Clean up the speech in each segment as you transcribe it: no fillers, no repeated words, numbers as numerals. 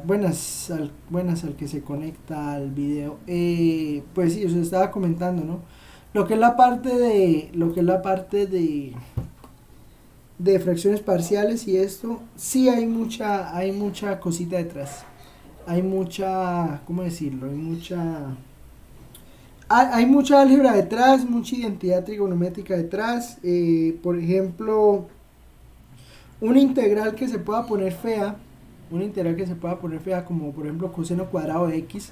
Buenas al que se conecta al video. Pues sí, os estaba comentando, ¿no? Lo que es la parte de fracciones parciales y esto, sí hay mucha cosita detrás. Hay mucha, ¿cómo decirlo? Hay mucha álgebra detrás, mucha identidad trigonométrica detrás. Por ejemplo, una integral que se pueda poner fea, una integral que se pueda poner fea, como por ejemplo coseno cuadrado de x.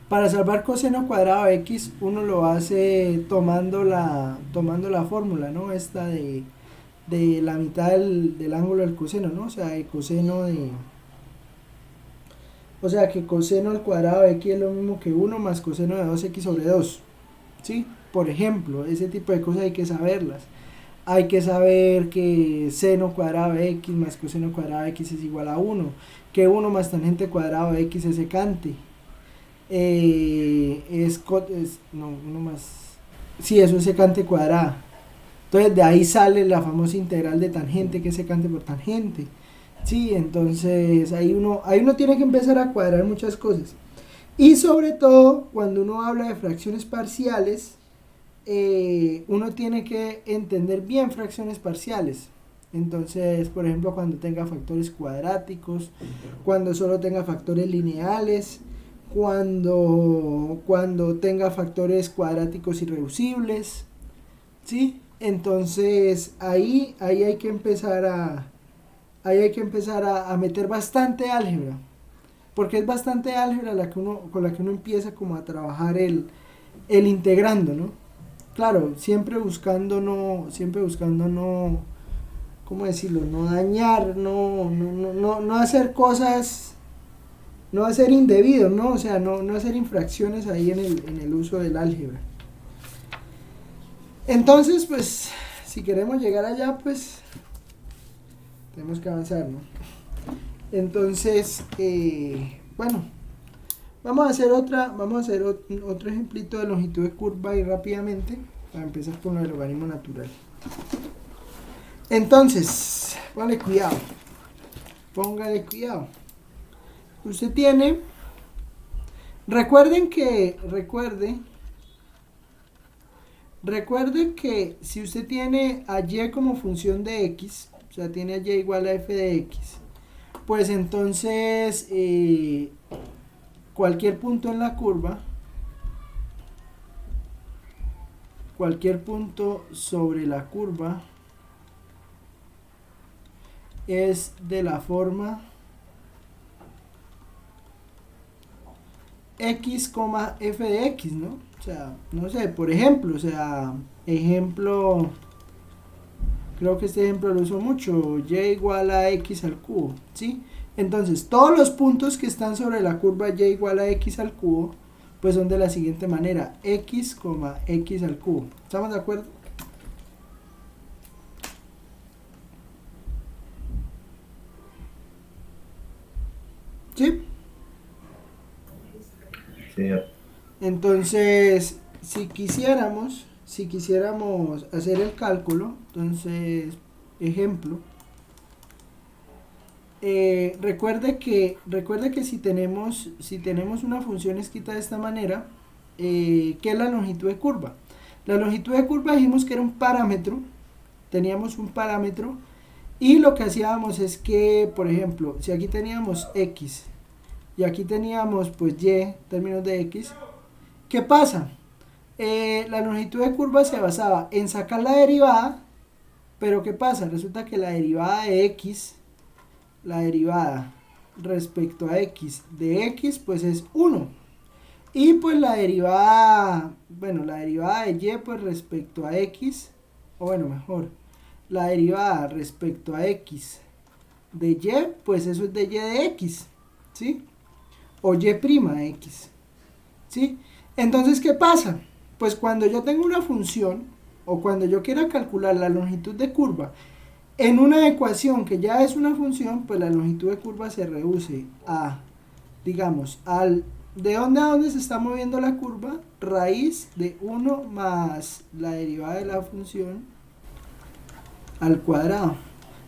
Para salvar coseno cuadrado de x, uno lo hace tomando la fórmula, ¿no? Esta de la mitad del ángulo del coseno, ¿no? O sea que coseno al cuadrado de x es lo mismo que 1 más coseno de 2x sobre 2, ¿sí? Por ejemplo, ese tipo de cosas hay que saberlas. Hay que saber que seno cuadrado de x más coseno cuadrado de x es igual a 1, que 1 más tangente cuadrado de x es secante. No, 1 más... Sí, eso es secante cuadrada. Entonces de ahí sale la famosa integral de tangente, que es secante por tangente. Sí, entonces ahí uno tiene que empezar a cuadrar muchas cosas. Y sobre todo, cuando uno habla de fracciones parciales, uno tiene que entender bien fracciones parciales. Entonces, por ejemplo, cuando tenga factores cuadráticos, cuando solo tenga factores lineales, cuando tenga factores cuadráticos irreducibles, ¿sí? Entonces, ahí hay que empezar a meter bastante álgebra, porque es bastante álgebra con la que uno empieza como a trabajar el integrando, ¿no? Claro, siempre buscando no, ¿cómo decirlo? No dañar, no hacer cosas, no hacer indebidos, ¿no? O sea, no hacer infracciones ahí en el uso del álgebra. Entonces, pues, si queremos llegar allá, pues, tenemos que avanzar, ¿no? Entonces, bueno, vamos a hacer otro ejemplito de longitud de curva y rápidamente, para empezar con el logaritmo natural. Entonces, póngale cuidado. Usted tiene, recuerde que si usted tiene a y como función de x, o sea, tiene a y igual a f de x, pues entonces cualquier punto en la curva, cualquier punto sobre la curva es de la forma x, f de x, ¿no? O sea, no sé, por ejemplo, creo que este ejemplo lo uso mucho, y igual a x al cubo, ¿sí? Entonces, todos los puntos que están sobre la curva y igual a x al cubo, pues son de la siguiente manera, x, x al cubo. ¿Estamos de acuerdo? ¿Sí? Sí. Entonces, si quisiéramos hacer el cálculo, entonces, ejemplo, recuerde que si tenemos una función escrita de esta manera, ¿qué es la longitud de curva? La longitud de curva dijimos que era un parámetro, teníamos un parámetro, y lo que hacíamos es que, por ejemplo, si aquí teníamos x y aquí teníamos pues y, términos de x, ¿qué pasa? La longitud de curva se basaba en sacar la derivada, pero ¿qué pasa? Resulta que la derivada de x, la derivada respecto a x de x, pues es 1. Y pues la derivada de y pues respecto a x, o bueno, mejor, la derivada respecto a x de y, pues eso es de y de x, ¿sí? O y' de x, ¿sí? Entonces, ¿qué pasa? Pues cuando yo tengo una función, o cuando yo quiera calcular la longitud de curva en una ecuación que ya es una función, pues la longitud de curva se reduce a, digamos, ¿de dónde a dónde se está moviendo la curva? Raíz de 1 más la derivada de la función al cuadrado.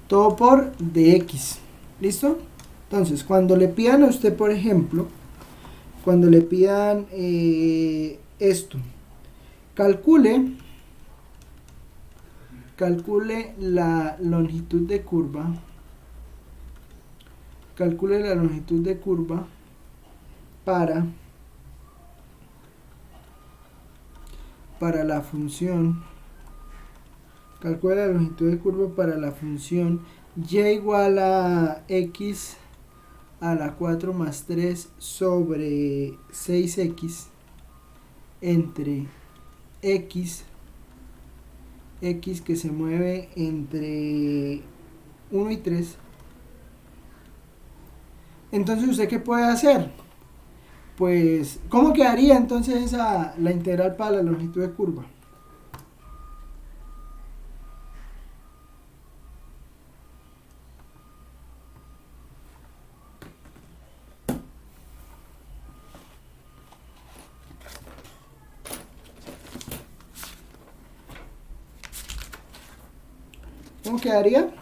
Todo por dx. ¿Listo? Entonces, cuando le pidan a usted, por ejemplo, cuando le pidan esto, calcule la longitud de curva, para la función, calcule la longitud de curva para la función y igual a x a la 4 más 3 sobre 6x entre x que se mueve entre 1 y 3. Entonces, ¿usted qué puede hacer? Pues, ¿cómo quedaría entonces la integral para la longitud de curva? ¿Cómo quedaría?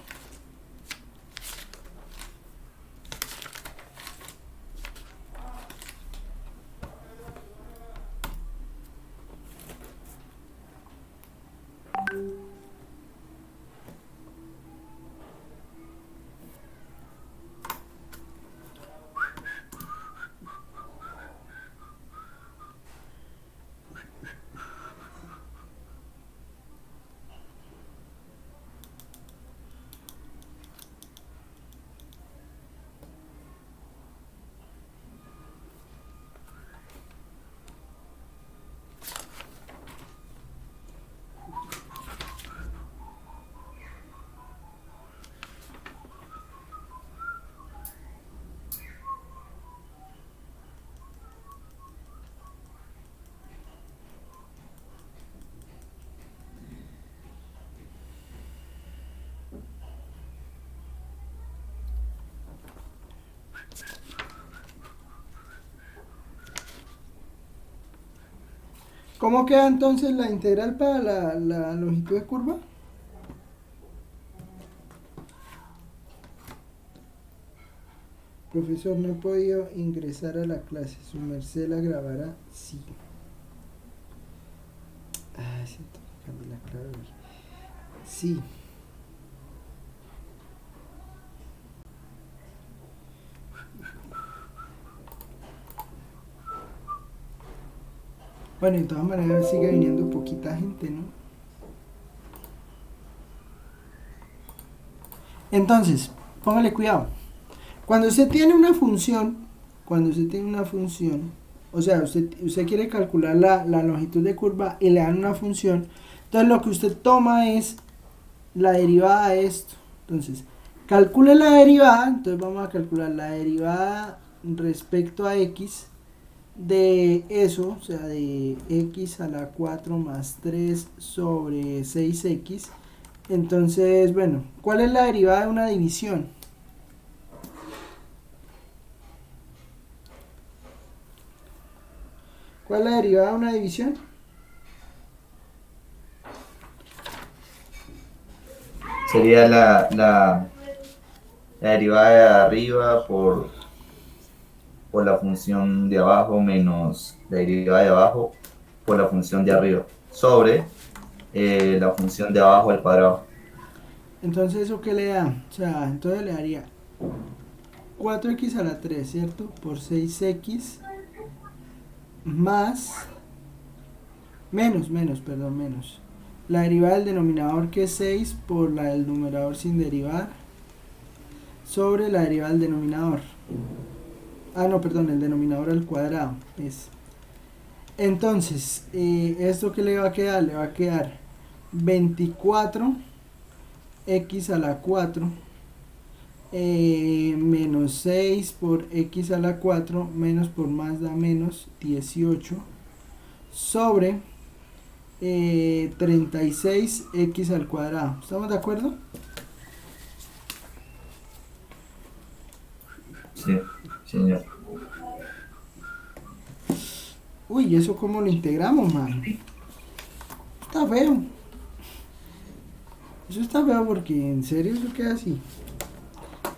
¿Cómo queda entonces la integral para la longitud de curva? Profesor, no he podido ingresar a la clase. ¿Su merced la grabará? Sí. Ah, sí, cambié la clave. Sí. Bueno, de todas maneras sigue viniendo poquita gente, ¿no? Entonces, póngale cuidado. Cuando usted tiene una función, o sea, usted quiere calcular la longitud de curva y le dan una función, entonces lo que usted toma es la derivada de esto. Entonces, calcule la derivada, entonces vamos a calcular la derivada respecto a x de eso, o sea, de x a la 4 más 3 sobre 6x. Entonces, bueno, ¿cuál es la derivada de una división? ¿Cuál es la derivada de una división? Sería la derivada de arriba por la función de abajo menos la derivada de abajo por la función de arriba sobre la función de abajo al cuadrado. Entonces, ¿eso qué le da? O sea, entonces le daría 4x a la 3, ¿cierto? Por 6x más, menos. La derivada del denominador, que es 6, por la del numerador sin derivar, sobre la derivada del denominador. Ah, no, perdón, el denominador al cuadrado. Entonces, ¿esto qué le va a quedar? Le va a quedar 24x a la 4 menos 6 por x a la 4 menos por más da menos 18 sobre 36x al cuadrado. ¿Estamos de acuerdo? Sí, señor. Uy, ¿eso cómo lo integramos, man? Está feo. Eso está feo porque en serio eso queda así.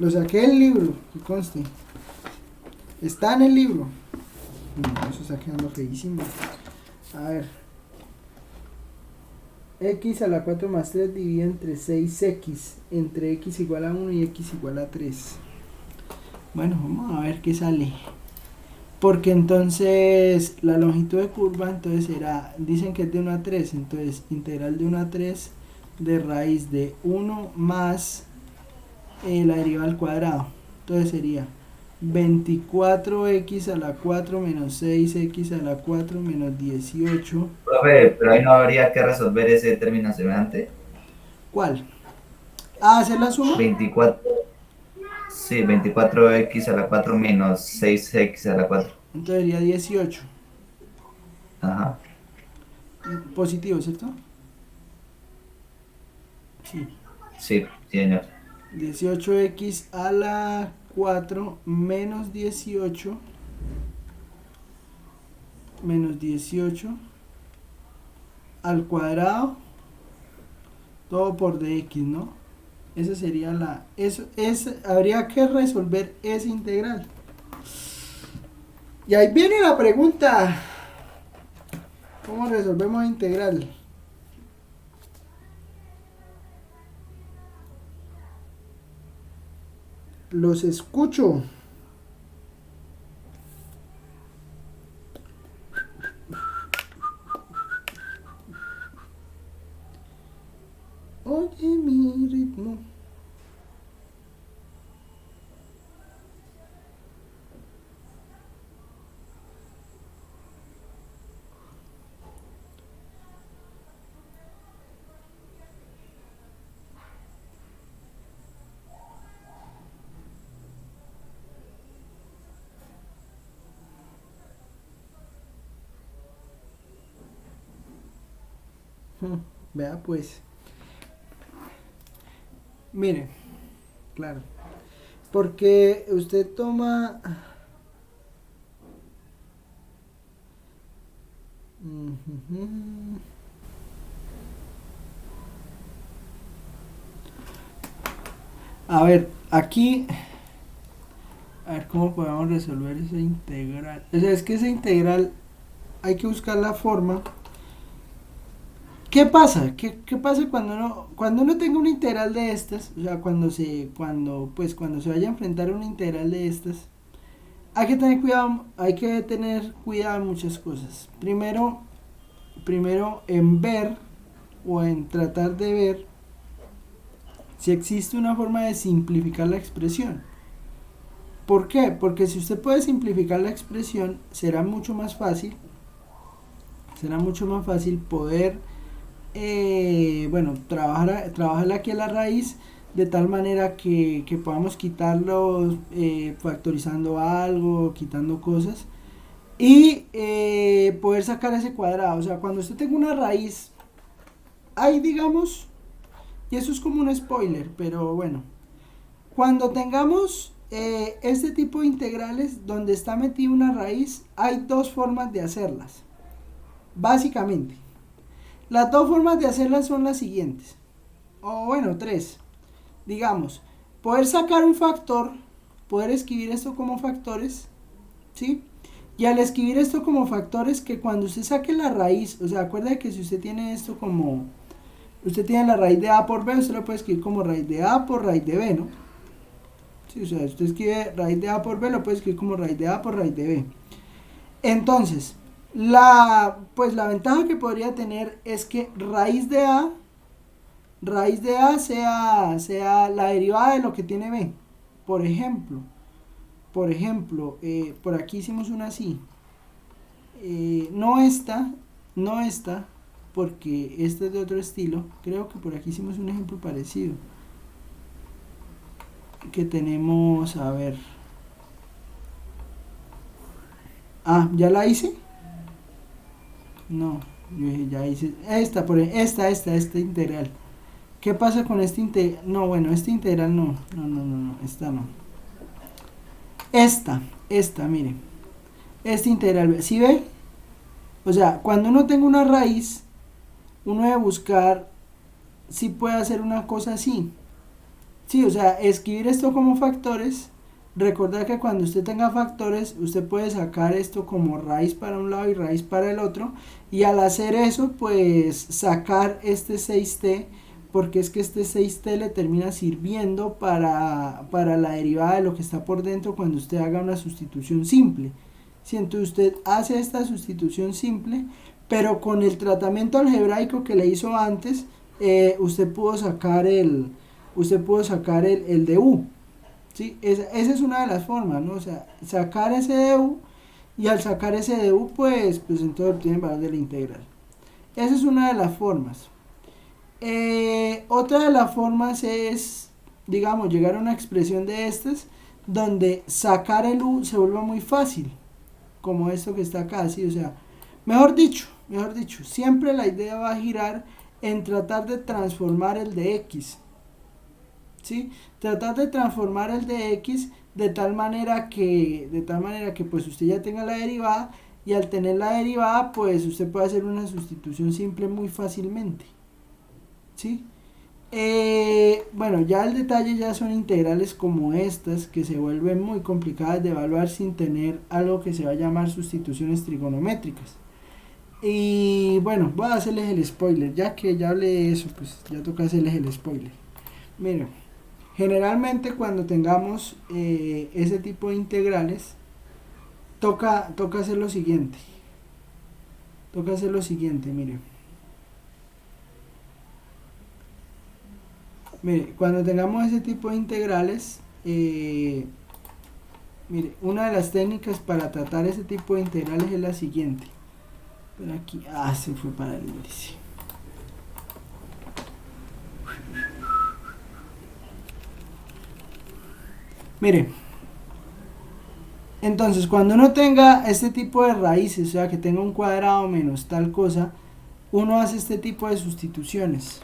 Lo saqué del libro, que conste. Está en el libro. No, eso está quedando feísimo. A ver. X a la 4 más 3 dividido entre 6x. Entre x igual a 1 y x igual a 3. Bueno, vamos a ver qué sale. Porque entonces la longitud de curva entonces será, dicen que es de 1 a 3, entonces integral de 1 a 3 de raíz de 1 más la derivada al cuadrado. Entonces sería 24x a la 4 menos 6x a la 4 menos 18. Profe, pero ahí no habría que resolver ese término semejante. ¿Cuál? Ah, ¿hacer la suma? 24, sí, 24x a la 4 menos 6x a la 4. Entonces sería 18. Ajá. Positivo, ¿cierto? Sí. Sí, señor. 18x a la 4 menos 18 al cuadrado, todo por dx, ¿no? Esa sería la... habría que resolver ese integral. Y ahí viene la pregunta. ¿Cómo resolvemos integral? Los escucho. Oye mi ritmo. Vea pues. Mire, claro. Porque usted toma... A ver, aquí... A ver cómo podemos resolver esa integral. O sea, es que esa integral hay que buscar la forma. ¿Qué pasa? ¿Qué pasa cuando uno tenga una integral de estas? O sea, cuando se vaya a enfrentar a una integral de estas, hay que tener cuidado en muchas cosas. Primero en ver o en tratar de ver si existe una forma de simplificar la expresión. ¿Por qué? Porque si usted puede simplificar la expresión, será mucho más fácil poder trabajar aquí a la raíz de tal manera que podamos quitarlo factorizando algo, quitando cosas y poder sacar ese cuadrado. O sea, cuando usted tenga una raíz ahí, digamos, y eso es como un spoiler, pero bueno, cuando tengamos este tipo de integrales donde está metida una raíz, hay dos formas de hacerlas, básicamente. Las dos formas de hacerlas son las siguientes, o bueno, tres. Digamos, poder sacar un factor, poder escribir esto como factores, ¿sí? Y al escribir esto como factores, que cuando usted saque la raíz, o sea, acuerda que si usted tiene esto como, usted tiene la raíz de a por b, usted lo puede escribir como raíz de a por raíz de b, ¿no? Sí, o sea, usted escribe raíz de a por b, lo puede escribir como raíz de a por raíz de b. Entonces, la ventaja que podría tener es que raíz de a sea la derivada de lo que tiene b. Por ejemplo, por aquí hicimos una así. No esta, porque esta es de otro estilo. Creo que por aquí hicimos un ejemplo parecido. Que tenemos, a ver. Ah, ¿ya la hice? No, yo dije, ya hice esta integral. ¿Qué pasa con este integral? No, bueno, este integral no, esta no. Esta, mire. Este integral, ¿sí ve? O sea, cuando uno tenga una raíz, uno debe buscar si puede hacer una cosa así. Sí, o sea, escribir esto como factores, recordar que cuando usted tenga factores, usted puede sacar esto como raíz para un lado y raíz para el otro, y al hacer eso, pues sacar este 6t, porque es que este 6t le termina sirviendo para la derivada de lo que está por dentro cuando usted haga una sustitución simple. Si entonces usted hace esta sustitución simple, pero con el tratamiento algebraico que le hizo antes, usted pudo sacar el de u. ¿Sí? Esa es una de las formas, ¿no? O sea, sacar ese de u, y al sacar ese de u, pues entonces obtiene el valor de la integral. Esa es una de las formas. Otra de las formas es, digamos, llegar a una expresión de estas, donde sacar el u se vuelva muy fácil, como esto que está acá, ¿sí? O sea, mejor dicho, siempre la idea va a girar en tratar de transformar el de x, ¿sí? Tratar de transformar el de x de tal manera que pues usted ya tenga la derivada, y al tener la derivada pues usted puede hacer una sustitución simple muy fácilmente, ¿sí? Bueno, ya el detalle ya son integrales como estas, que se vuelven muy complicadas de evaluar sin tener algo que se va a llamar sustituciones trigonométricas. Y bueno, voy a hacerles el spoiler, ya que ya hablé de eso, pues ya toca hacerles el spoiler. Miren, generalmente cuando tengamos ese tipo de integrales, toca hacer lo siguiente. Miren. Mire, cuando tengamos ese tipo de integrales, mire, una de las técnicas para tratar ese tipo de integrales es la siguiente. Pero aquí, se fue para el índice. Mire, entonces cuando uno tenga este tipo de raíces, o sea que tenga un cuadrado menos tal cosa, uno hace este tipo de sustituciones,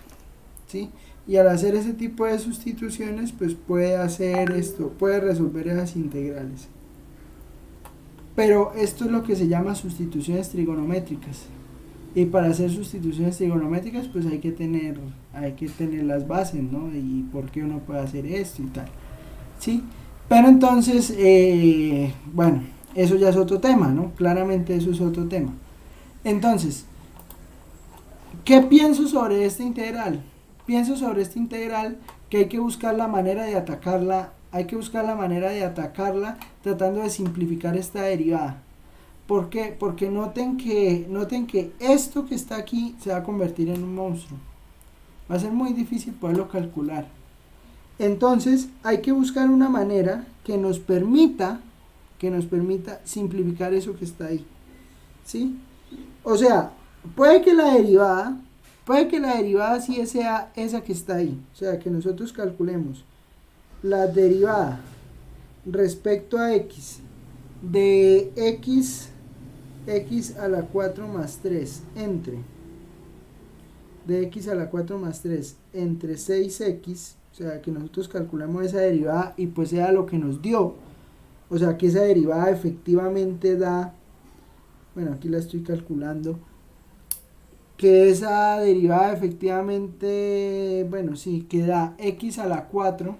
¿sí? Y al hacer ese tipo de sustituciones, pues puede hacer esto, puede resolver esas integrales. Pero esto es lo que se llama sustituciones trigonométricas. Y para hacer sustituciones trigonométricas, pues hay que tener las bases, ¿no? Y por qué uno puede hacer esto y tal, ¿sí? Pero entonces, bueno, eso ya es otro tema, ¿no? Claramente eso es otro tema. Entonces, ¿qué pienso sobre esta integral? Pienso sobre esta integral que hay que buscar la manera de atacarla, tratando de simplificar esta derivada. ¿Por qué? Porque noten que esto que está aquí se va a convertir en un monstruo. Va a ser muy difícil poderlo calcular. Entonces hay que buscar una manera que nos permita simplificar eso que está ahí, ¿sí? O sea, puede que la derivada sí sea esa que está ahí. O sea, que nosotros calculemos la derivada respecto a x de x a la 4 más 3 entre de x a la 4 más 3 entre 6x, o sea, que nosotros calculamos esa derivada y pues sea lo que nos dio. O sea, que esa derivada efectivamente da, bueno, aquí la estoy calculando, que esa derivada efectivamente, bueno, sí, que da x a la 4.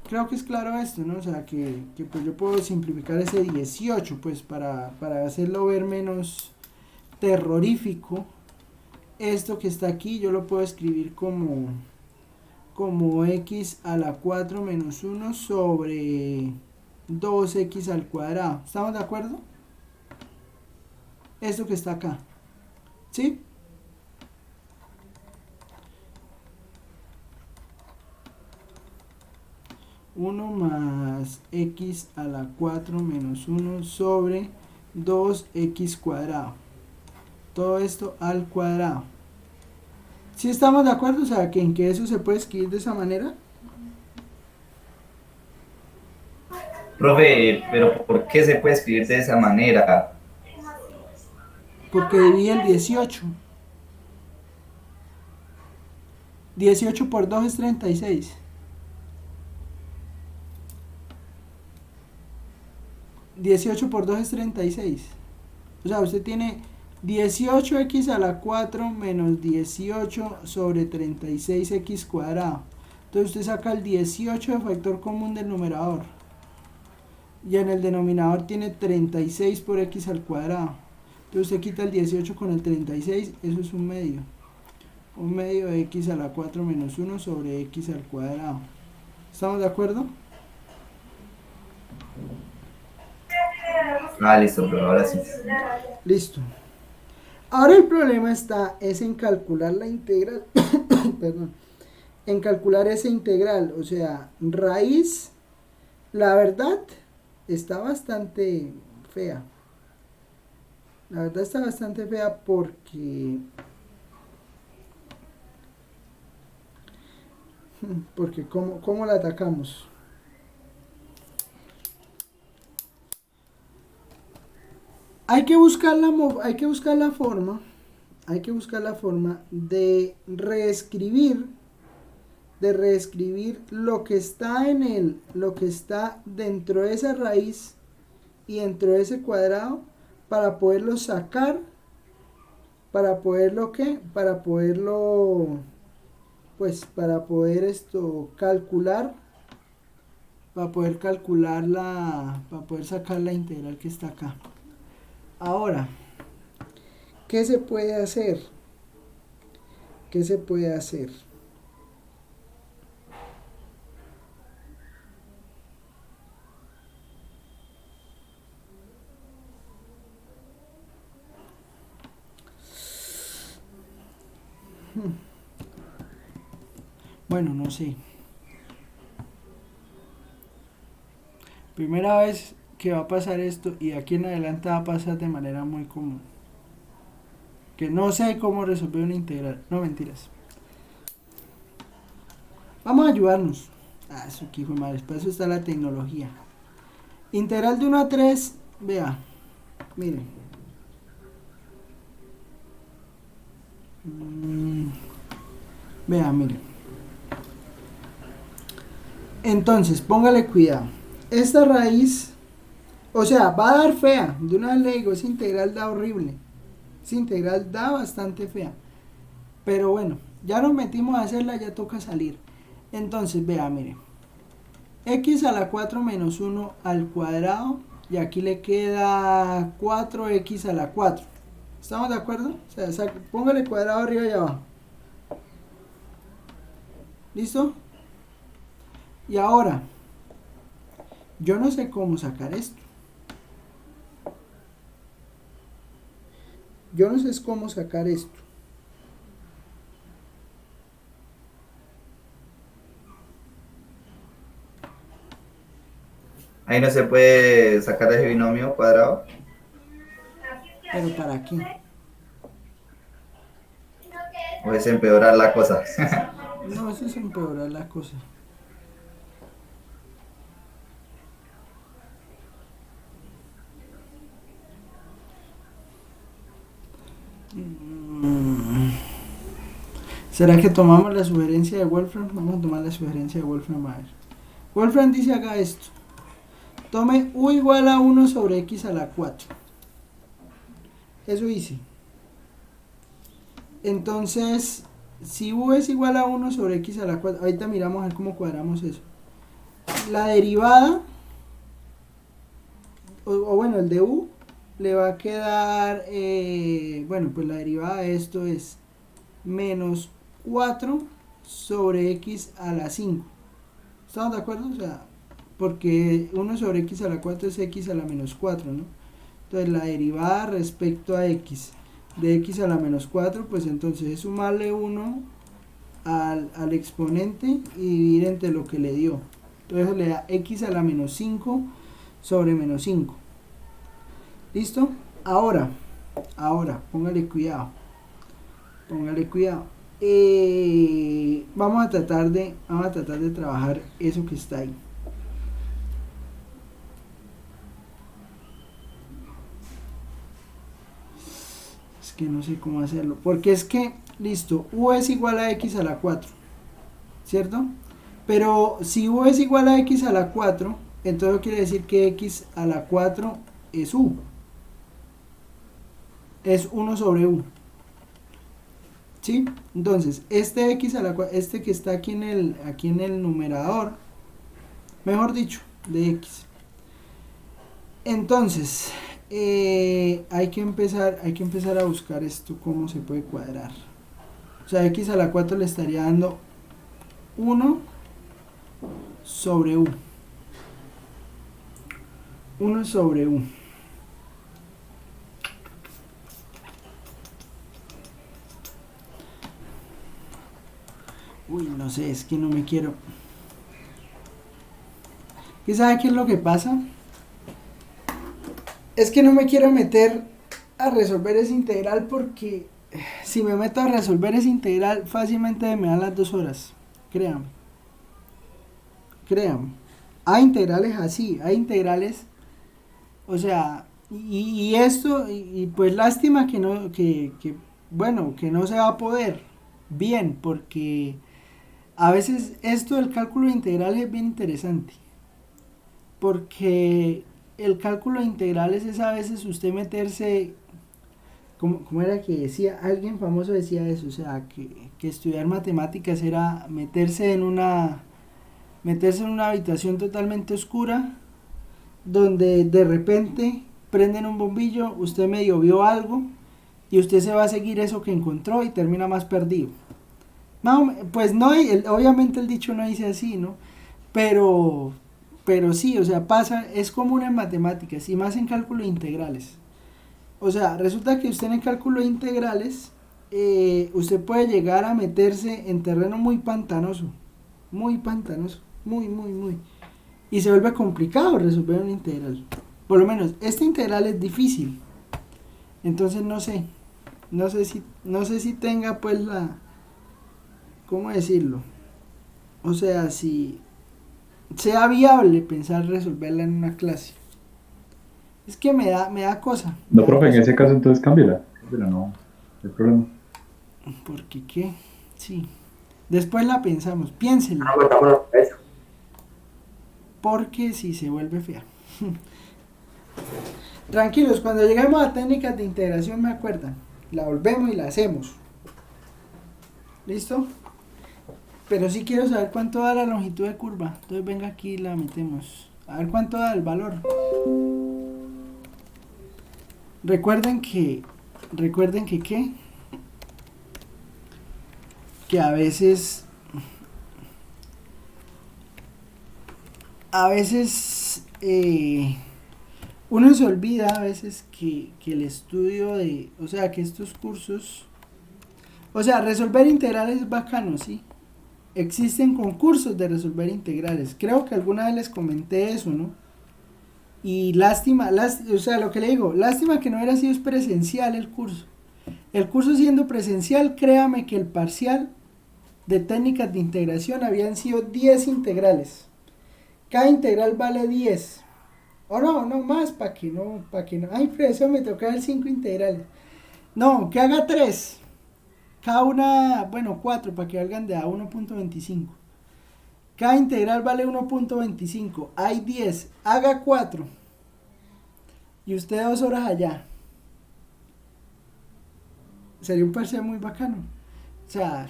Creo que es claro esto, ¿no? O sea, que pues yo puedo simplificar ese 18, pues para hacerlo ver menos terrorífico. Esto que está aquí yo lo puedo escribir como x a la 4 menos 1 sobre 2x al cuadrado. ¿Estamos de acuerdo? Esto que está acá, ¿sí? Uno más x a la 4 menos 1 sobre 2x cuadrado. Todo esto al cuadrado. ¿Sí estamos de acuerdo? O sea, que en que eso se puede escribir de esa manera. Profe, pero ¿por qué se puede escribir de esa manera? Porque divide el 18. 18 por 2 es 36. 18 por 2 es 36. O sea, usted tiene 18x a la 4 menos 18 sobre 36x cuadrado. Entonces usted saca el 18 de factor común del numerador. Y en el denominador tiene 36 por x al cuadrado. Entonces usted quita el 18 con el 36, eso es un medio. Un medio de x a la 4 menos 1 sobre x al cuadrado. ¿Estamos de acuerdo? Listo, pero ahora sí. Listo. Ahora el problema es en calcular la integral. Perdón. En calcular esa integral. O sea, raíz, la verdad, está bastante fea. La verdad está bastante fea porque ¿cómo la atacamos? Hay que buscar la forma de reescribir lo que está lo que está dentro de esa raíz y dentro de ese cuadrado para poderlo sacar, para poderlo calcular, para poder sacar la integral que está acá. Ahora, ¿qué se puede hacer? Bueno, no sé. Primera vez que va a pasar esto y aquí en adelante va a pasar de manera muy común. Que no sé cómo resolver una integral. No, mentiras. Vamos a ayudarnos. Eso aquí fue madre. Para eso está la tecnología. Integral de 1 a 3. Vea. Miren. Vea, miren. Entonces, póngale cuidado. Esta raíz, o sea, va a dar fea. De una vez le digo, esa integral da horrible. Esa integral da bastante fea. Pero bueno, ya nos metimos a hacerla, ya toca salir. Entonces, vea, mire. X a la 4 menos 1 al cuadrado. Y aquí le queda 4x a la 4. ¿Estamos de acuerdo? O sea, póngale cuadrado arriba y abajo. ¿Listo? Y ahora, yo no sé cómo sacar esto. Ahí no se puede sacar ese binomio cuadrado. ¿Pero para qué? O es empeorar la cosa. No, eso es empeorar la cosa. ¿Será que tomamos la sugerencia de Wolfram? Vamos a tomar la sugerencia de Wolfram. A ver. Wolfram dice haga esto. Tome u igual a 1 sobre x a la 4. Eso hice. Entonces, si u es igual a 1 sobre x a la 4, ahorita miramos a ver cómo cuadramos eso. La derivada, o bueno, el de u, le va a quedar, bueno, pues la derivada de esto es menos 4 sobre x a la 5. ¿Estamos de acuerdo? O sea, porque 1 sobre x a la 4 es x a la menos 4, ¿no? Entonces la derivada respecto a x de x a la menos 4, pues entonces es sumarle 1 al exponente y dividir entre lo que le dio. Entonces le da x a la menos 5 sobre menos 5. ¿Listo? Ahora, póngale cuidado. Vamos a tratar de trabajar eso que está ahí. Es que no sé cómo hacerlo. Porque es que, listo, u es igual a x a la 4. ¿Cierto? Pero si u es igual a x a la 4, entonces quiere decir que x a la 4 es u. Es 1 sobre u. ¿Sí? Entonces, este x a la este que está aquí en el numerador, mejor dicho, de x. Entonces, hay que empezar a buscar esto, cómo se puede cuadrar. O sea, x a la 4 le estaría dando 1 sobre u. 1 sobre u. Uy, no sé, es que no me quiero. ¿Y sabe qué es lo que pasa? Es que no me quiero meter a resolver ese integral porque si me meto a resolver ese integral fácilmente me dan las 2 horas. Créanme. Créanme. Hay integrales así, hay integrales, o sea, y esto, y pues lástima que no, bueno, que no se va a poder bien, porque a veces esto del cálculo integral es bien interesante, porque el cálculo integral es a veces usted meterse, como era que decía, alguien famoso decía eso, o sea, que estudiar matemáticas era meterse en una habitación totalmente oscura, donde de repente prenden un bombillo, usted medio vio algo, y usted se va a seguir eso que encontró y termina más perdido. Pues no, obviamente el dicho no dice así, ¿no? Pero, pero sí, o sea, pasa, es común en matemáticas y más en cálculos integrales. O sea, resulta que usted en el cálculo de integrales, usted puede llegar a meterse en terreno muy pantanoso, muy. Y se vuelve complicado resolver un integral. Por lo menos, este integral es difícil. Entonces no sé si tenga pues ¿cómo decirlo? O sea, si sea viable pensar resolverla en una clase. Es que me da cosa. Me No, da profe, en cosa. ese caso entonces cámbiala. Cámbiala, no hay problema. Porque qué, sí. Después la pensamos, piénsela. Porque si se vuelve fea. Tranquilos, cuando lleguemos a técnicas de integración me acuerdan. La volvemos y la hacemos. ¿Listo? Pero sí quiero saber cuánto da la longitud de curva. Entonces venga aquí y la metemos. A ver cuánto da el valor. Recuerden que ¿qué? Que a veces uno se olvida a veces que el estudio de, o sea, que estos cursos, o sea, resolver integrales es bacano, ¿sí? Existen concursos de resolver integrales. Creo que alguna vez les comenté eso, ¿no? Y lástima, o sea, lo que le digo, lástima que no hubiera sido presencial el curso. El curso siendo presencial, créame que el parcial de técnicas de integración habían sido 10 integrales. Cada integral vale 10. O no más, para que no. Ay, profesor, me toca dar 5 integrales. No, que haga 3. Cada una, bueno, 4 para que valgan de a 1.25. Cada integral vale 1.25. Hay 10. Haga 4. Y usted 2 horas allá. Sería un parcial muy bacano. O sea,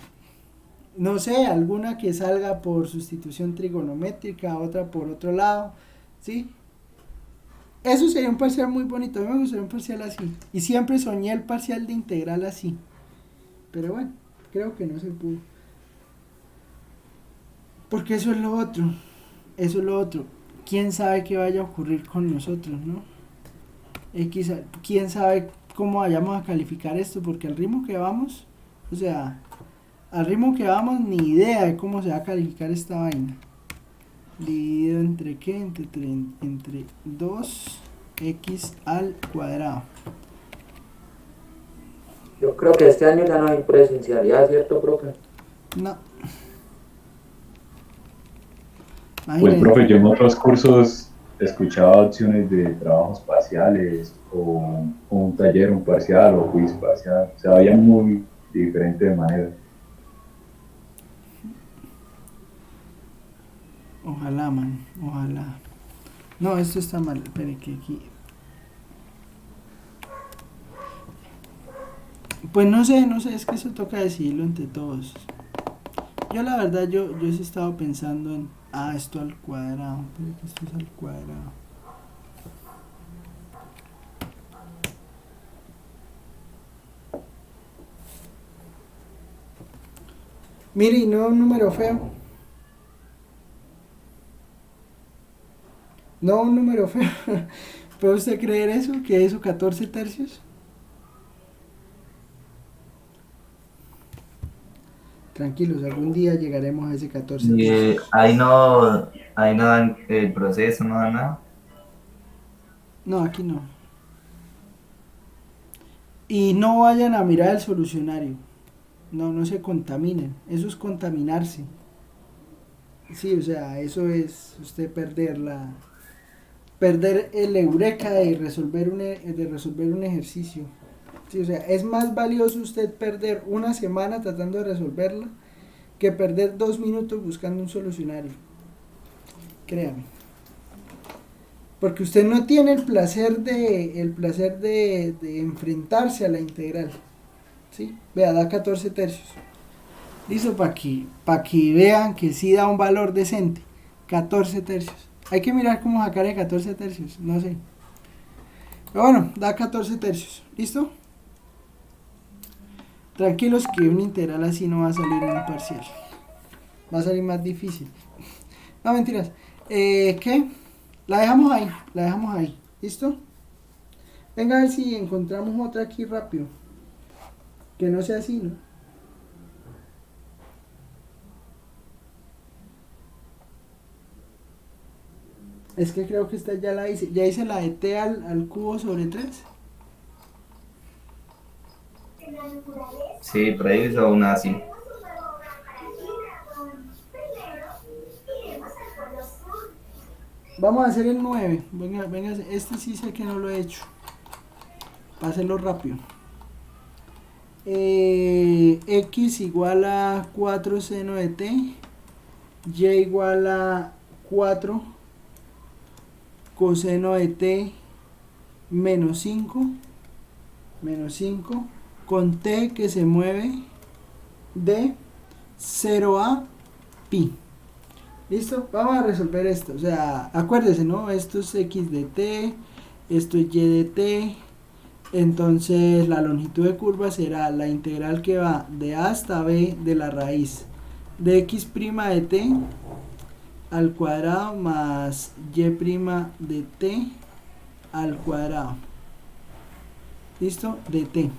no sé, alguna que salga por sustitución trigonométrica, otra por otro lado, ¿sí? Eso sería un parcial muy bonito. A mí me gustaría un parcial así. Y siempre soñé el parcial de integral así. Pero bueno, creo que no se pudo. Porque eso es lo otro. Eso es lo otro. ¿Quién sabe qué vaya a ocurrir con nosotros, no? ¿Quién sabe cómo vayamos a calificar esto? Porque al ritmo que vamos, o sea, al ritmo que vamos, ni idea de cómo se va a calificar esta vaina. Dividido entre qué? Entre 2x al cuadrado. Yo creo que este año ya no hay presencialidad, ¿cierto, profe? No. Pues, Imagínense. profe, yo en otros cursos escuchaba opciones de trabajos parciales o un taller, un parcial o quiz parcial. Se veía muy diferente de manera. Ojalá, man. Ojalá. No, esto está mal. Espere que aquí. Pues no sé, no sé, es que eso toca decidirlo entre todos. Yo la verdad, yo sí he estado pensando en, esto al cuadrado, pero que esto es al cuadrado. Mire, y no un número feo, no un número feo. ¿Puede usted creer eso? ¿Que eso 14 tercios? Tranquilos, algún día llegaremos a ese 14 Y tercios. ahí no dan el proceso, no dan nada. No, aquí no. Y no vayan a mirar el solucionario. No, no se contaminen. Eso es contaminarse. Sí, o sea, eso es usted perder el eureka de resolver un ejercicio. Sí, o sea, es más valioso usted perder una semana tratando de resolverla que perder 2 minutos buscando un solucionario. Créame. Porque usted no tiene el placer de enfrentarse a la integral. ¿Sí? Vea, da 14 tercios. Listo, para que vean que sí da un valor decente. 14 tercios. Hay que mirar cómo sacar de 14 tercios. No sé. Pero bueno, da 14 tercios. ¿Listo? Tranquilos que una integral así no va a salir en un parcial. Va a salir más difícil. No, mentiras. ¿Qué? La dejamos ahí. La dejamos ahí. ¿Listo? Venga a ver si encontramos otra aquí rápido. Que no sea así, ¿no? Es que creo que esta ya la hice. Ya hice la de t al cubo sobre 3. Sí, por ahí hizo una así. Vamos a hacer el 9. Venga, venga, este sí sé que no lo he hecho. Para hacerlo rápido. X igual a 4 seno de t. Y igual a 4 coseno de t menos 5. Menos 5. Con t que se mueve de 0 a pi. ¿Listo? Vamos a resolver esto. O sea, acuérdese, ¿no? Esto es x de t, esto es y de t. Entonces la longitud de curva será la integral que va de a hasta b de la raíz de x' de t al cuadrado más y' de t al cuadrado. ¿Listo? De t.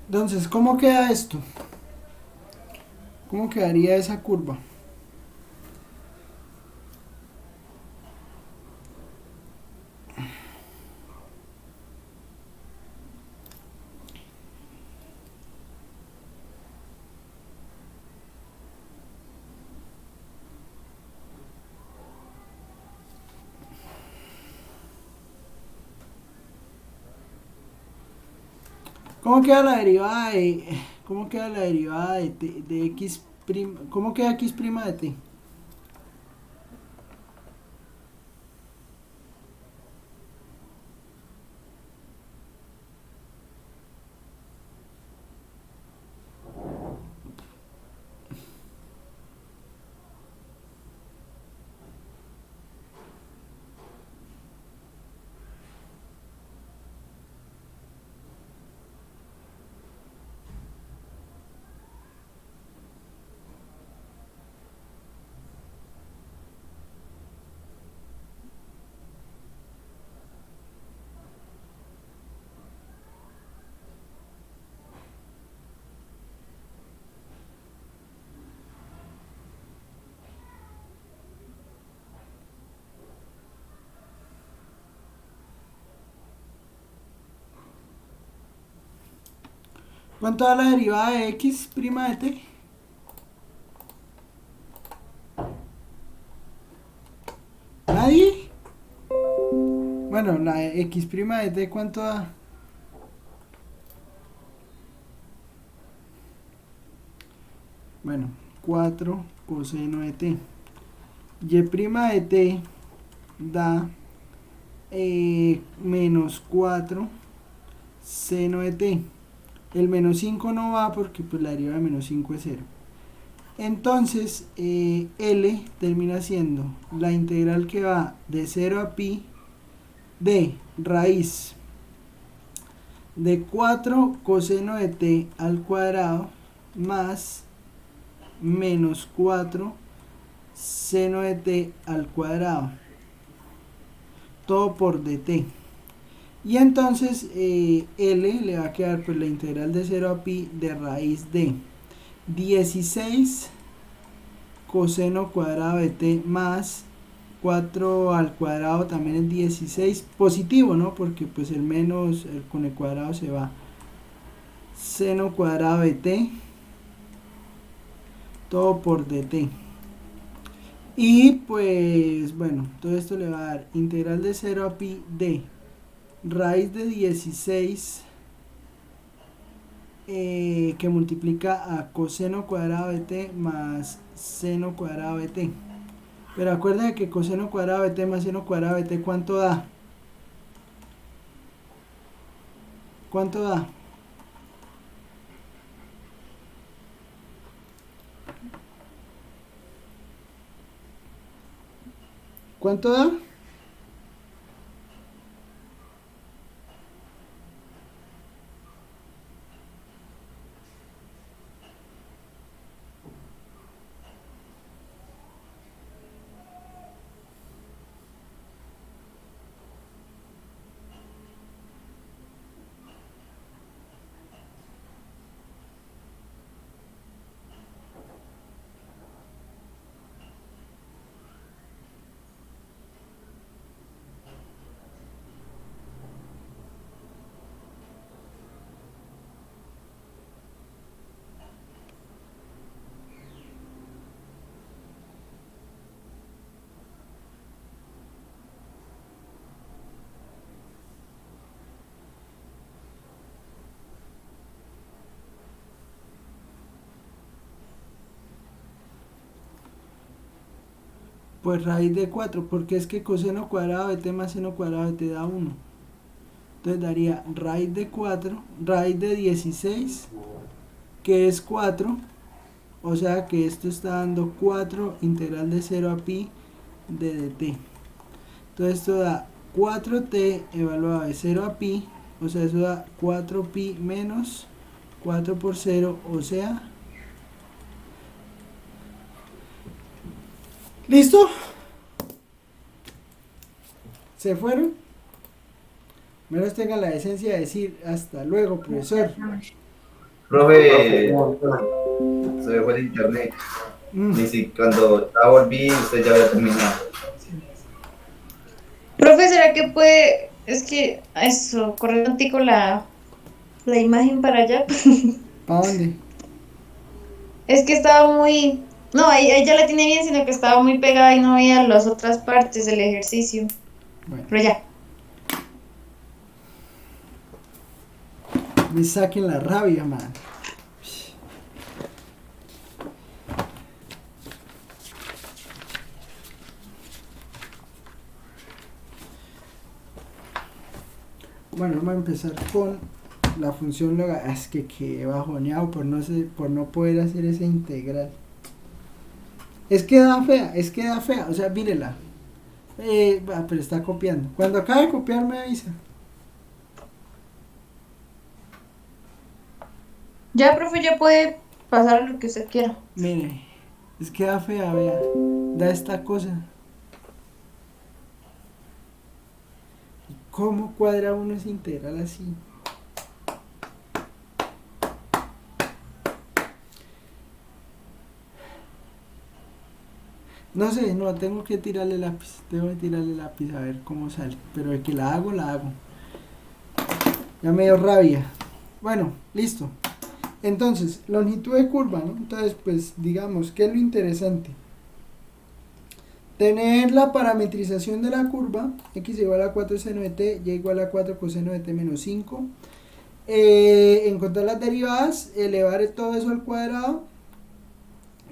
Entonces, ¿cómo queda esto? ¿Cómo quedaría esa curva? ¿Cómo queda la derivada de, cómo queda la derivada de x prima, cómo queda x prima de t? ¿Cuánto da la derivada de x prima de t? ¿Nadie? Bueno, la x prima de t, ¿cuánto da? Bueno, 4 coseno de t. Y prima de t da menos 4 seno de t. El menos 5 no va porque pues la derivada de menos 5 es 0. Entonces, L termina siendo la integral que va de 0 a pi de raíz de 4 coseno de t al cuadrado más menos 4 seno de t al cuadrado, todo por dt. Y entonces L le va a quedar pues la integral de 0 a pi de raíz de 16 coseno cuadrado de t más 4 al cuadrado también es 16, positivo, ¿no? Porque pues el menos con el cuadrado se va. Seno cuadrado de t, todo por dt. Y pues bueno, todo esto le va a dar integral de 0 a pi de raíz de 16 que multiplica a coseno cuadrado de t más seno cuadrado de t. Pero acuérdense que coseno cuadrado de t más seno cuadrado de t, ¿cuánto da? ¿Cuánto da? ¿Cuánto da? Pues raíz de 4, porque es que coseno cuadrado de t más seno cuadrado de t da 1. Entonces daría raíz de 4, raíz de 16, que es 4. O sea que esto está dando 4 integral de 0 a pi de dt. Entonces esto da 4t evaluado de 0 a pi. O sea, eso da 4 pi menos 4 por 0. O sea... ¿Listo? ¿Se fueron? Menos tengan la decencia de decir hasta luego, profesor. Profe, Un montón. se me fue el internet. Mm, Y si cuando ya volví, usted ya había terminado. Profe, ¿será que puede? Es que eso, correr contigo la imagen para allá. ¿Para dónde? Es que estaba muy. No, ahí ya la tiene bien, sino que estaba muy pegada y no veía las otras partes del ejercicio. Bueno, Pero ya. me saquen la rabia, man. Bueno, vamos a empezar con la función loga. Es que quedé bajoneado por no poder hacer esa integral. Es que da fea, o sea, mírela. Pero está copiando. Cuando acabe de copiar me avisa. Ya, profe, ya puede pasar lo que usted quiera. Mire, es que da fea, vea. Da esta cosa. ¿Cómo cuadra uno esa integral así? No sé, no, tengo que tirarle lápiz. Tengo que tirarle lápiz a ver cómo sale. Pero de que la hago, la hago. Ya me dio rabia. Bueno, listo. Entonces, longitud de curva, ¿no? Entonces, pues, digamos, ¿qué es lo interesante? Tener la parametrización de la curva, x igual a 4 seno de t, y igual a 4 coseno de t menos 5. Encontrar las derivadas, elevar todo eso al cuadrado.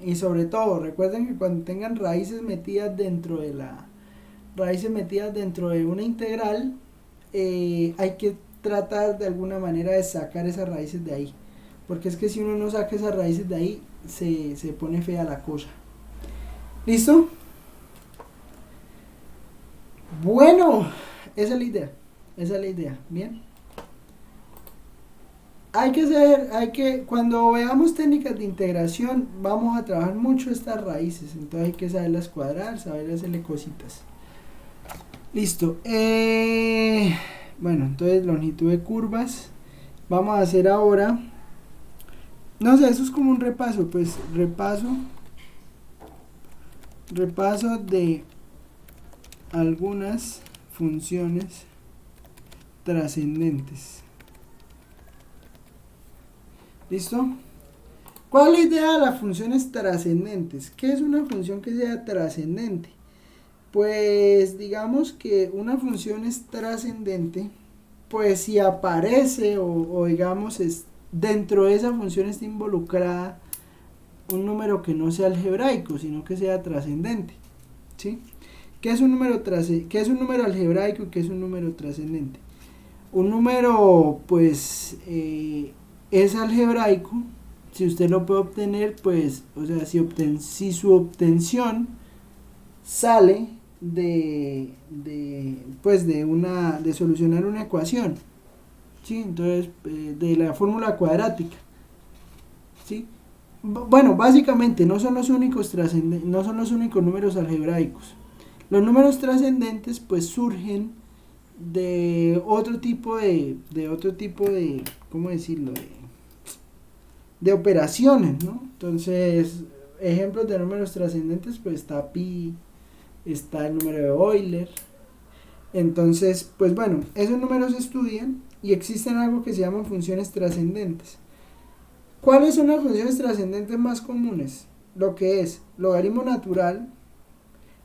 Y sobre todo, recuerden que cuando tengan raíces metidas dentro de una integral, hay que tratar de alguna manera de sacar esas raíces de ahí. Porque es que si uno no saca esas raíces de ahí, se pone fea la cosa. ¿Listo? Bueno, esa es la idea, ¿bien? Cuando veamos técnicas de integración, vamos a trabajar mucho estas raíces, entonces hay que saberlas cuadrar, saber hacerle cositas. Listo. Bueno, entonces longitud de curvas. Vamos a hacer ahora, no sé, eso es como un repaso, pues repaso de algunas funciones trascendentes. ¿Listo? ¿Cuál es la idea de las funciones trascendentes? ¿Qué es una función que sea trascendente? Pues digamos que una función es trascendente, pues si aparece o digamos dentro de esa función está involucrada un número que no sea algebraico, sino que sea trascendente. ¿Sí? ¿Qué es un número algebraico y qué es un número trascendente? Un número, pues, es algebraico si usted lo puede obtener, pues, o sea, si su obtención sale de solucionar una ecuación, ¿sí? Entonces, de la fórmula cuadrática, ¿sí? Bueno, básicamente no son los únicos números algebraicos. Los números trascendentes pues surgen de otro tipo de ¿cómo decirlo? De operaciones, ¿no? Entonces, ejemplos de números trascendentes, pues está pi, está el número de Euler. Entonces, pues bueno, esos números se estudian y existen algo que se llaman funciones trascendentes. ¿Cuáles son las funciones trascendentes más comunes? Lo que es logaritmo natural,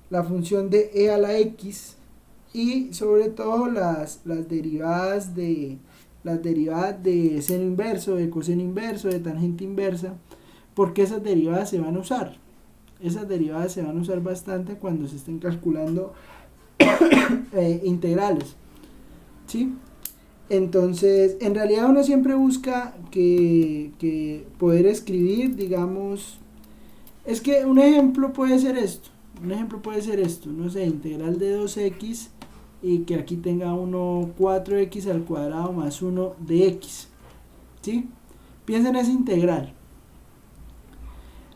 la función de e a la x y sobre todo las derivadas de seno inverso, de coseno inverso, de tangente inversa, porque esas derivadas se van a usar. Esas derivadas se van a usar bastante cuando se estén calculando integrales, ¿sí? Entonces, en realidad uno siempre busca que poder escribir, digamos, es que un ejemplo puede ser esto, no sé, integral de 2x y que aquí tenga uno 4x al cuadrado más 1 de x, ¿sí? Piensa en esa integral.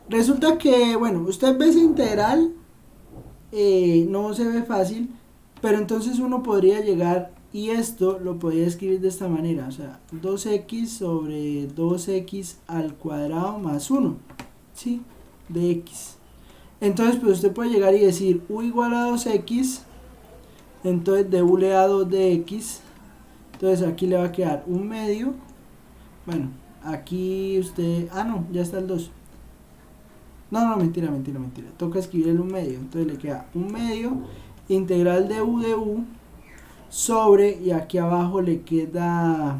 Resulta que, bueno, usted ve esa integral, no se ve fácil, pero entonces uno podría llegar y esto lo podía escribir de esta manera, o sea, 2x sobre 2x al cuadrado más 1, ¿sí? De x. Entonces, pues usted puede llegar y decir u igual a 2x, entonces de u le da 2 de x, entonces aquí le va a quedar un medio, bueno, aquí usted, no, ya está el 2. No, mentira, toca escribir el 1 medio, entonces le queda 1 medio, integral de u sobre, y aquí abajo le queda,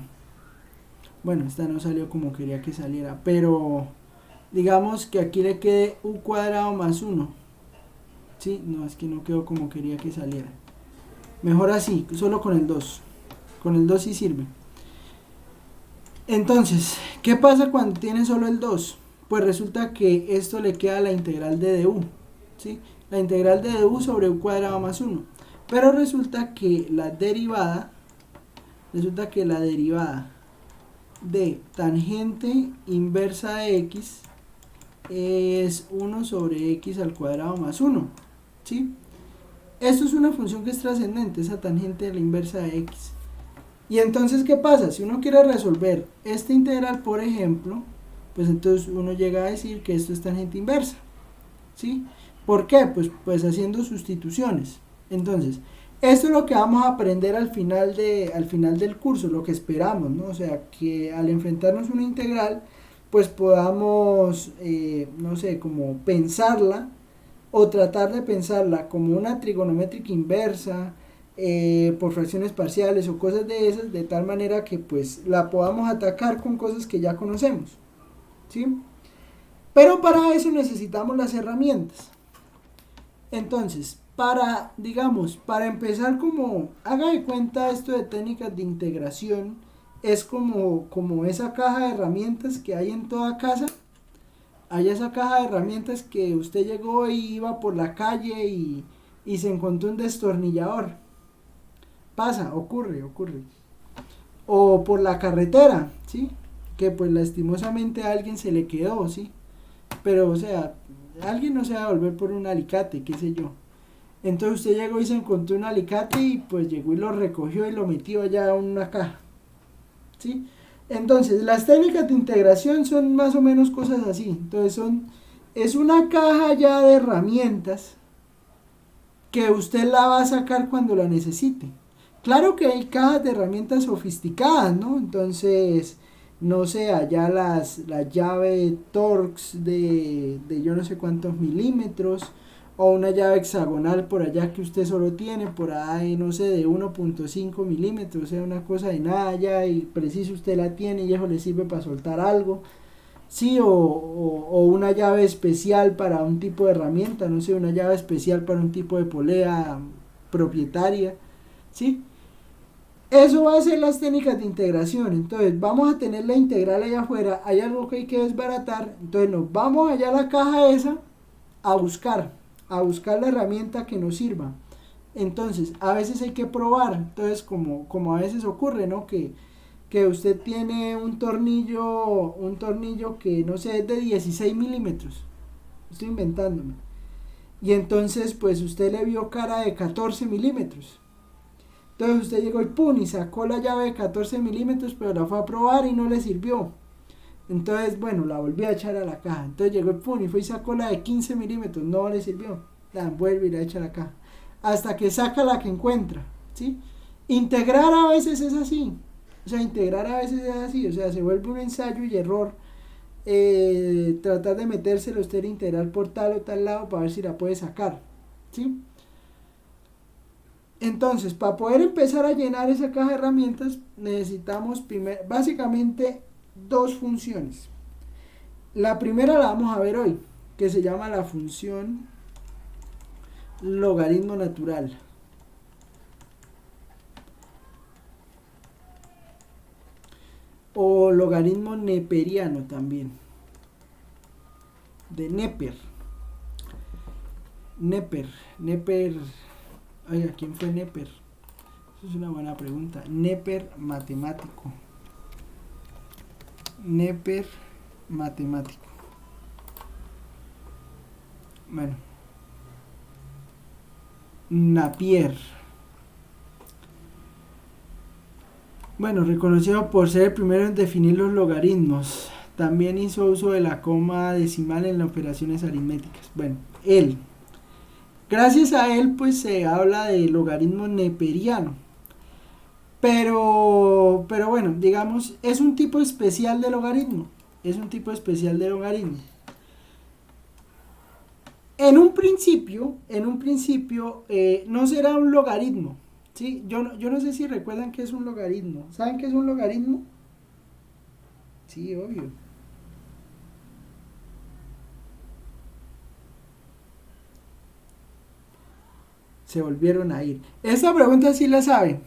bueno, esta no salió como quería que saliera, pero digamos que aquí le quede u cuadrado más 1, ¿sí? No, es que no quedó como quería que saliera, mejor así, solo con el 2 sí sirve. Entonces, ¿qué pasa cuando tiene solo el 2? Pues resulta que esto le queda la integral de du, ¿sí? La integral de du sobre u cuadrado más 1. Pero resulta que la derivada de tangente inversa de x es 1 sobre x al cuadrado más 1, ¿sí? Esto es una función que es trascendente, esa tangente de la inversa de x. Y entonces, ¿qué pasa? Si uno quiere resolver esta integral, por ejemplo, pues entonces uno llega a decir que esto es tangente inversa, ¿sí? ¿Por qué? Pues haciendo sustituciones. Entonces, esto es lo que vamos a aprender al final del curso, lo que esperamos, ¿no? O sea, que al enfrentarnos a una integral, pues podamos, no sé, como pensarla o tratar de pensarla como una trigonométrica inversa, por fracciones parciales o cosas de esas, de tal manera que pues la podamos atacar con cosas que ya conocemos, ¿sí? Pero para eso necesitamos las herramientas. Entonces, para empezar, como haga de cuenta, esto de técnicas de integración es como esa caja de herramientas que hay en toda casa. Hay esa caja de herramientas que usted llegó y iba por la calle y se encontró un destornillador. Pasa, ocurre. O por la carretera, ¿sí? Que pues lastimosamente a alguien se le quedó, ¿sí? Pero, o sea, alguien no se va a volver por un alicate, qué sé yo. Entonces usted llegó y se encontró un alicate y pues llegó y lo recogió y lo metió allá en una caja, ¿sí? Entonces, las técnicas de integración son más o menos cosas así. Entonces, es una caja ya de herramientas que usted la va a sacar cuando la necesite. Claro que hay cajas de herramientas sofisticadas, ¿no? Entonces, no sé, allá la llave Torx de yo no sé cuántos milímetros, o una llave hexagonal por allá que usted solo tiene, por ahí, no sé, de 1.5 milímetros, o sea, una cosa de nada ya, y preciso usted la tiene y eso le sirve para soltar algo. Sí, o una llave especial para un tipo de herramienta, no sé, una llave especial para un tipo de polea propietaria, ¿sí? Eso va a ser las técnicas de integración. Entonces vamos a tener la integral allá afuera, hay algo que hay que desbaratar, entonces nos vamos allá a la caja esa a buscar la herramienta que nos sirva. Entonces a veces hay que probar, entonces como a veces ocurre, ¿no? Que usted tiene un tornillo que no sé, es de 16 milímetros, estoy inventándome, y entonces pues usted le vio cara de 14 milímetros. Entonces usted llegó y pum, y sacó la llave de 14 milímetros, pero la fue a probar y no le sirvió. Entonces, bueno, la volví a echar a la caja. Entonces llegó y pum, y fue y sacó la de 15 milímetros, no le sirvió. La vuelve y la echa a la caja. Hasta que saca la que encuentra, ¿sí? Integrar a veces es así. O sea, o sea, se vuelve un ensayo y error. Tratar de metérselo usted a integrar por tal o tal lado para ver si la puede sacar, ¿sí? Entonces, para poder empezar a llenar esa caja de herramientas, necesitamos básicamente dos funciones. La primera la vamos a ver hoy, que se llama la función logaritmo natural. O logaritmo neperiano también. De Neper. Oiga, ¿quién fue Neper? Eso es una buena pregunta. Neper matemático. Bueno. Napier. Bueno, reconocido por ser el primero en definir los logaritmos. También hizo uso de la coma decimal en las operaciones aritméticas. Bueno, él. Gracias a él, pues se habla de logaritmo neperiano. Pero bueno, digamos, es un tipo especial de logaritmo. Es un tipo especial de logaritmo. En un principio, no será un logaritmo. ¿Sí? Yo no sé si recuerdan qué es un logaritmo. ¿Saben qué es un logaritmo? Sí, obvio. Se volvieron a ir. Esta pregunta sí la saben.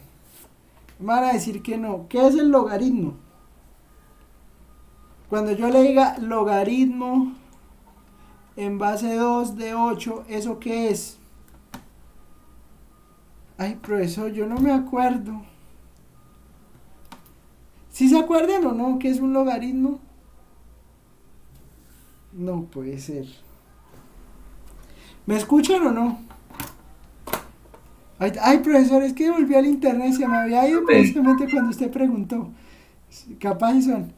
Me van a decir que no. ¿Qué es el logaritmo? Cuando yo le diga logaritmo en base 2 de 8, ¿eso qué es? Ay, profesor, yo no me acuerdo. ¿Sí se acuerdan o no qué es un logaritmo? No puede ser. ¿Me escuchan o no? Ay, profesor, es que volví al internet, se me había ido precisamente cuando usted preguntó. Capaz y son.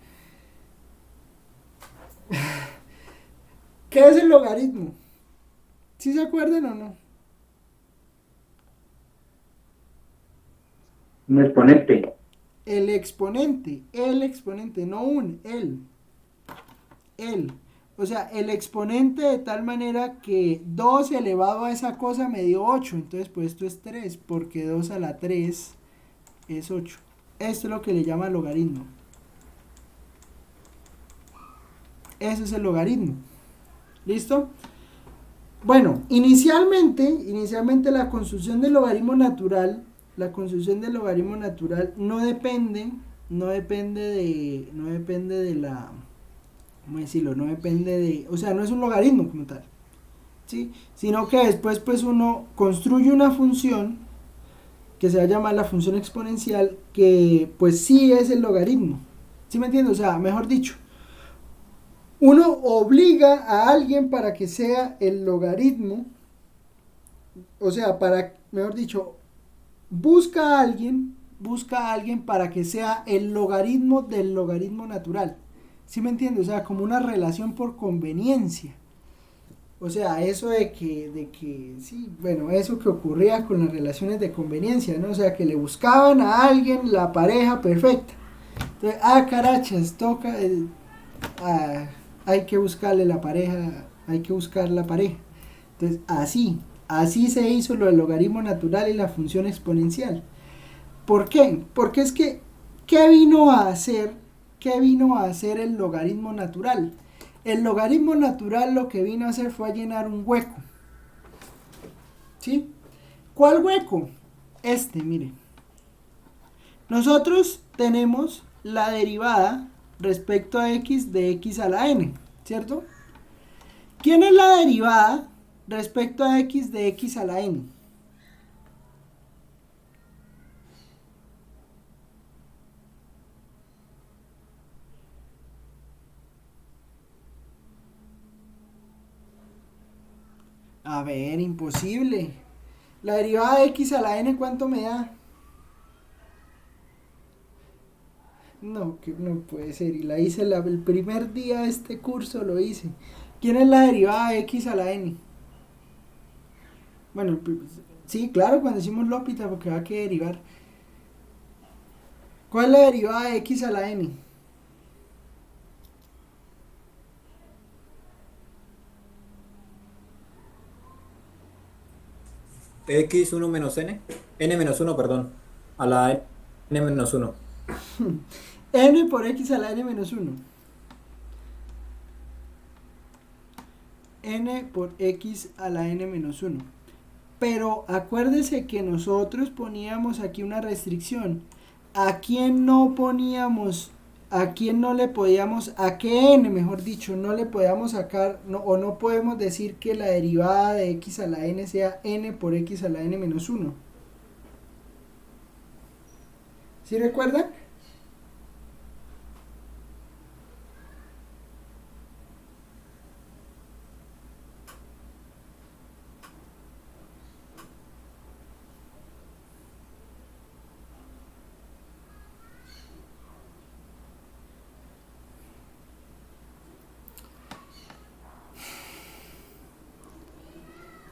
¿Qué es el logaritmo? ¿Sí se acuerdan o no? Un exponente. El exponente, no el. O sea, el exponente de tal manera que 2 elevado a esa cosa me dio 8. Entonces, pues esto es 3, porque 2 a la 3 es 8. Esto es lo que le llama logaritmo. Ese es el logaritmo. ¿Listo? Bueno, inicialmente la construcción del logaritmo natural no depende de la, ¿cómo decirlo? No depende de, o sea, no es un logaritmo como tal, ¿sí? Sino que después pues uno construye una función que se va a llamar la función exponencial, que pues sí es el logaritmo, ¿sí me entiendes? O sea, mejor dicho, uno obliga a alguien para que sea el logaritmo, o sea, mejor dicho, busca a alguien para que sea el logaritmo del logaritmo natural. ¿Sí me entiendes? O sea, como una relación por conveniencia. O sea, eso sí, bueno, eso que ocurría con las relaciones de conveniencia, ¿no? O sea, que le buscaban a alguien la pareja perfecta. Entonces, carachas, toca, ah, hay que buscarle la pareja, hay que buscar la pareja. Entonces, así se hizo lo del logaritmo natural y la función exponencial. ¿Por qué? Porque es que, ¿qué vino a hacer? ¿Qué vino a hacer el logaritmo natural? El logaritmo natural lo que vino a hacer fue a llenar un hueco. ¿Sí? ¿Cuál hueco? Mire. Nosotros tenemos la derivada respecto a x de x a la n, ¿cierto? ¿Quién es la derivada respecto a x de x a la n? A ver, imposible. La derivada de x a la n, ¿cuánto me da? No, que no puede ser. Y la hice el primer día de este curso, lo hice. ¿Quién es la derivada de x a la n? Bueno, sí, claro, cuando hicimos L'Hopital, porque va a que derivar. ¿Cuál es la derivada de x a la n? X1 menos N menos 1, perdón, a la N menos 1. N por x a la n menos 1. N por x a la n menos 1. Pero acuérdese que nosotros poníamos aquí una restricción. ¿A quién no poníamos? ¿A quién no le podíamos? ¿A qué n, mejor dicho, no le podíamos sacar? No, o no podemos decir que la derivada de x a la n sea n por x a la n menos 1. ¿Sí recuerdan?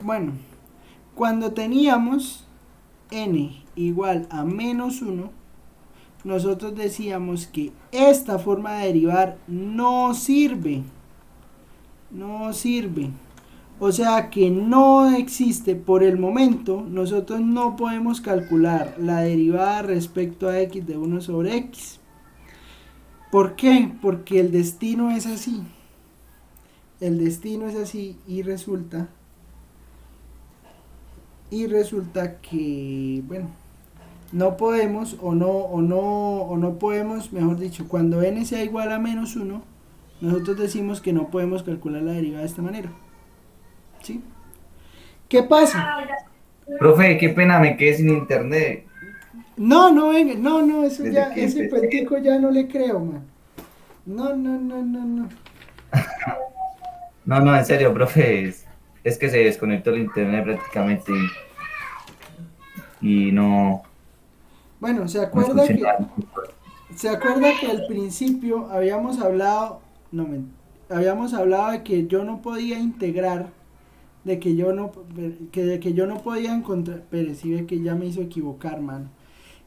Bueno, cuando teníamos n igual a menos 1, nosotros decíamos que esta forma de derivar no sirve. No sirve. O sea que no existe por el momento, nosotros no podemos calcular la derivada respecto a x de 1 sobre x. ¿Por qué? Porque el destino es así. El destino es así y resulta que, bueno, no podemos o no podemos, mejor dicho, cuando n sea igual a menos 1, nosotros decimos que no podemos calcular la derivada de esta manera. ¿Sí? ¿Qué pasa? Profe, qué pena, me quedé sin internet. No, venga, no, eso Desde ya, que ese empecé. cuentico ya no le creo, man. No. No, en serio, profe, es que se desconectó el internet prácticamente y no, Bueno, no escuché nada. ¿se acuerda que al principio habíamos hablado, no, habíamos hablado de que yo no podía integrar, de que yo no podía encontrar, pero sí ve que ya me hizo equivocar, mano,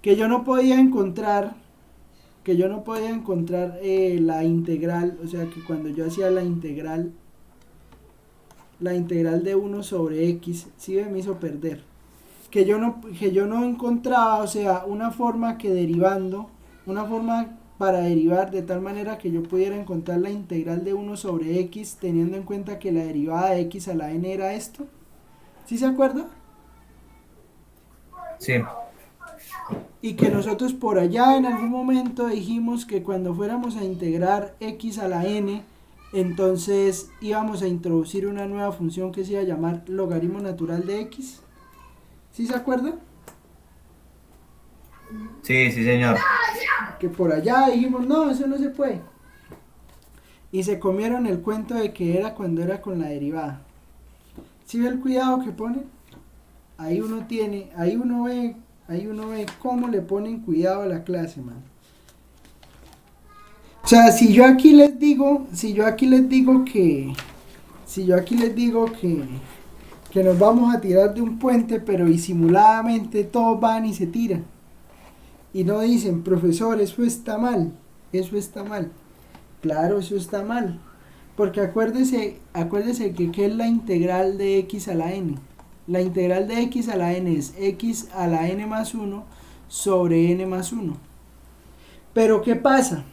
que yo no podía encontrar, la integral, o sea que cuando yo hacía la integral de 1 sobre x, sí me hizo perder. Que yo no encontraba, o sea, una forma para derivar de tal manera que yo pudiera encontrar la integral de 1 sobre x teniendo en cuenta que la derivada de x a la n era esto. ¿Sí se acuerda? Sí, Y que nosotros por allá en algún momento dijimos que cuando fuéramos a integrar x a la n, entonces íbamos a introducir una nueva función que se iba a llamar logaritmo natural de x. ¿Sí se acuerda? sí, señor. Que por allá dijimos, no, eso no se puede. Y se comieron el cuento de que era cuando era con la derivada. ¿Sí ve el cuidado que ponen? Ahí uno ve cómo le ponen cuidado a la clase, man. O sea, si yo aquí les digo que nos vamos a tirar de un puente, pero disimuladamente todos van y se tiran. Y no dicen, profesor, eso está mal. Claro, eso está mal. Porque acuérdese que ¿qué es la integral de x a la n? La integral de x a la n es x a la n más 1 sobre n más 1. Pero ¿qué pasa?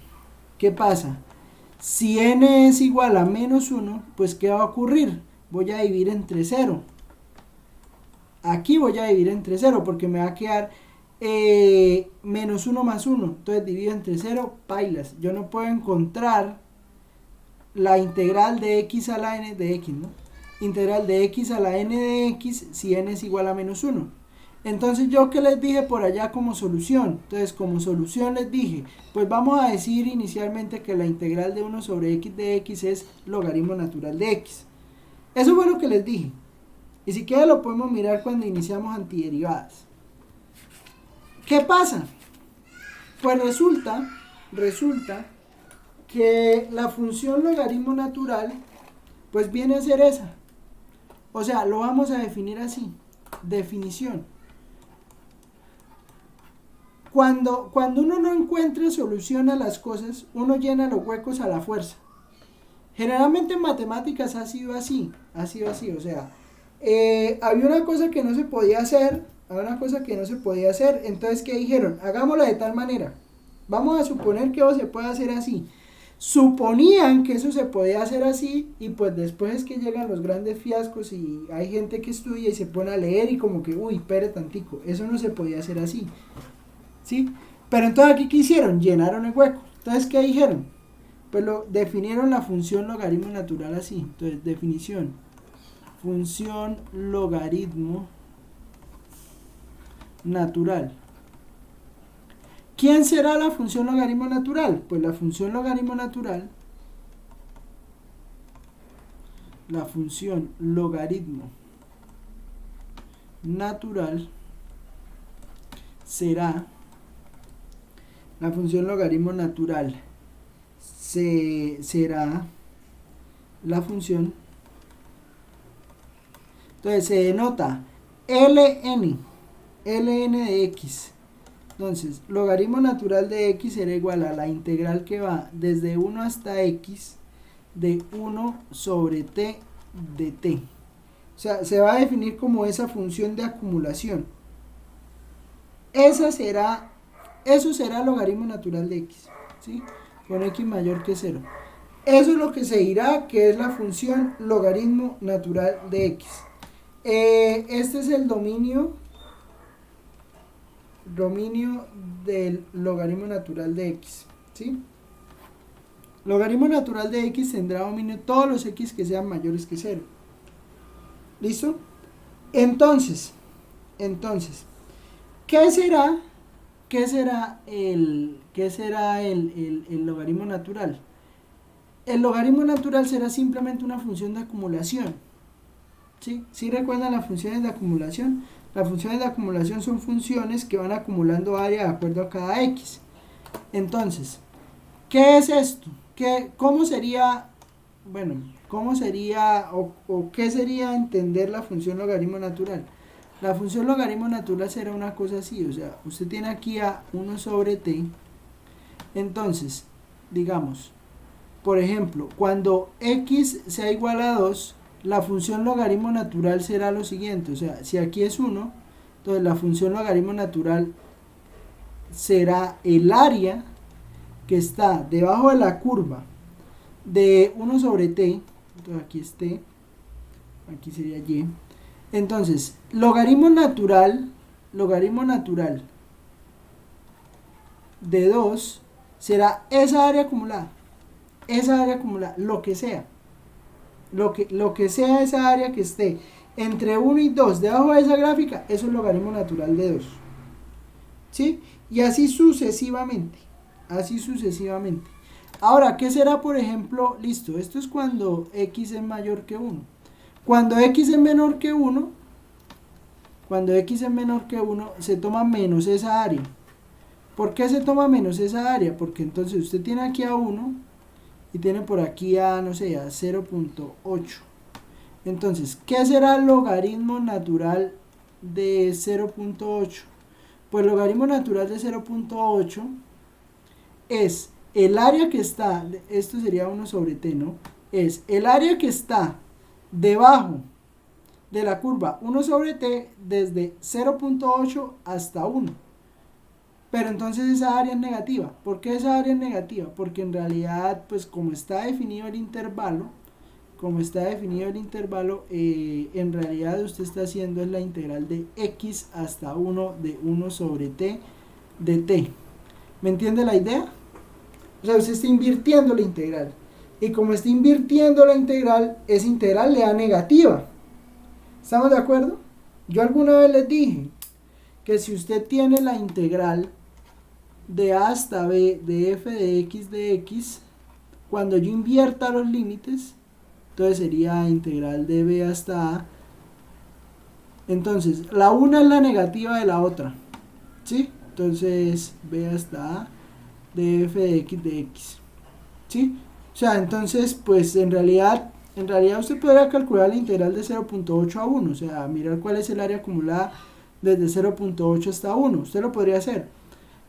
Si n es igual a menos 1, pues ¿qué va a ocurrir? Voy a dividir entre 0. Aquí voy a dividir entre 0 porque me va a quedar menos 1 más 1. Entonces divido entre 0, pailas. Yo no puedo encontrar la integral de x a la n de x, ¿no? Integral de x a la n de x si n es igual a menos 1. Entonces yo que les dije por allá como solución, entonces como solución les dije, pues vamos a decir inicialmente que la integral de 1 sobre x de x es logaritmo natural de x. Eso fue lo que les dije. Y si queda lo podemos mirar cuando iniciamos antiderivadas. ¿Qué pasa? Pues resulta que la función logaritmo natural pues viene a ser esa. O sea, lo vamos a definir así. Definición. Cuando uno no encuentra solución a las cosas, uno llena los huecos a la fuerza. Generalmente en matemáticas ha sido así, o sea, había una cosa que no se podía hacer, entonces ¿qué dijeron? Hagámosla de tal manera, vamos a suponer que eso se puede hacer así. Suponían que eso se podía hacer así y pues después es que llegan los grandes fiascos y hay gente que estudia y se pone a leer y como que, uy, espere tantico, eso no se podía hacer así, ¿sí? Pero entonces aquí ¿qué hicieron? Llenaron el hueco. Entonces ¿qué dijeron? Pues definieron la función logaritmo natural así. Entonces, definición. Función logaritmo natural. ¿Quién será la función logaritmo natural? Pues la función logaritmo natural será la función logaritmo natural será la función Entonces se denota ln de x. Entonces, logaritmo natural de x será igual a la integral que va desde 1 hasta x de 1 sobre t de t. O sea, se va a definir como esa función de acumulación. Eso será logaritmo natural de x, ¿sí? Con x mayor que 0. Eso es lo que se dirá que es la función logaritmo natural de x. Este es el dominio del logaritmo natural de x, ¿sí? Logaritmo natural de x tendrá dominio todos los x que sean mayores que 0. ¿Listo? Entonces, ¿qué será el logaritmo natural? El logaritmo natural será simplemente una función de acumulación. ¿Sí? ¿Sí recuerdan las funciones de acumulación? Las funciones de acumulación son funciones que van acumulando área de acuerdo a cada x. Entonces, ¿qué es esto? ¿Cómo sería o qué sería entender la función logaritmo natural? La función logaritmo natural será una cosa así, o sea, usted tiene aquí a 1 sobre t. Entonces, digamos, por ejemplo, cuando x sea igual a 2, la función logaritmo natural será lo siguiente, o sea, si aquí es 1, entonces la función logaritmo natural será el área que está debajo de la curva de 1 sobre t, entonces aquí es t, aquí sería y. Entonces, logaritmo natural de 2 será esa área acumulada, lo que sea. Lo que sea esa área que esté entre 1 y 2 debajo de esa gráfica, eso es logaritmo natural de 2. ¿Sí? Y así sucesivamente. Ahora, ¿qué será, por ejemplo? Listo, esto es cuando x es mayor que 1. Cuando x es menor que 1, se toma menos esa área. ¿Por qué se toma menos esa área? Porque entonces usted tiene aquí a 1 y tiene por aquí a, no sé, a 0.8. Entonces, ¿qué será el logaritmo natural de 0.8? Pues el logaritmo natural de 0.8 es el área que está, esto sería 1 sobre t, ¿no? Es el área que está debajo de la curva 1 sobre t desde 0.8 hasta 1. Pero entonces esa área es negativa. ¿Por qué esa área es negativa? Porque en realidad, pues como está definido el intervalo, en realidad usted está haciendo es la integral de x hasta 1 de 1 sobre t de t. ¿Me entiende la idea? O sea, usted está invirtiendo la integral. Y como está invirtiendo la integral, esa integral le da negativa. ¿Estamos de acuerdo? Yo alguna vez les dije que si usted tiene la integral de a hasta b de f de x, cuando yo invierta los límites, entonces sería integral de b hasta a. Entonces, la una es la negativa de la otra, ¿sí? Entonces, b hasta a de f de x, ¿sí? O sea, entonces, pues en realidad usted podría calcular la integral de 0.8 a 1, o sea, mirar cuál es el área acumulada desde 0.8 hasta 1, usted lo podría hacer.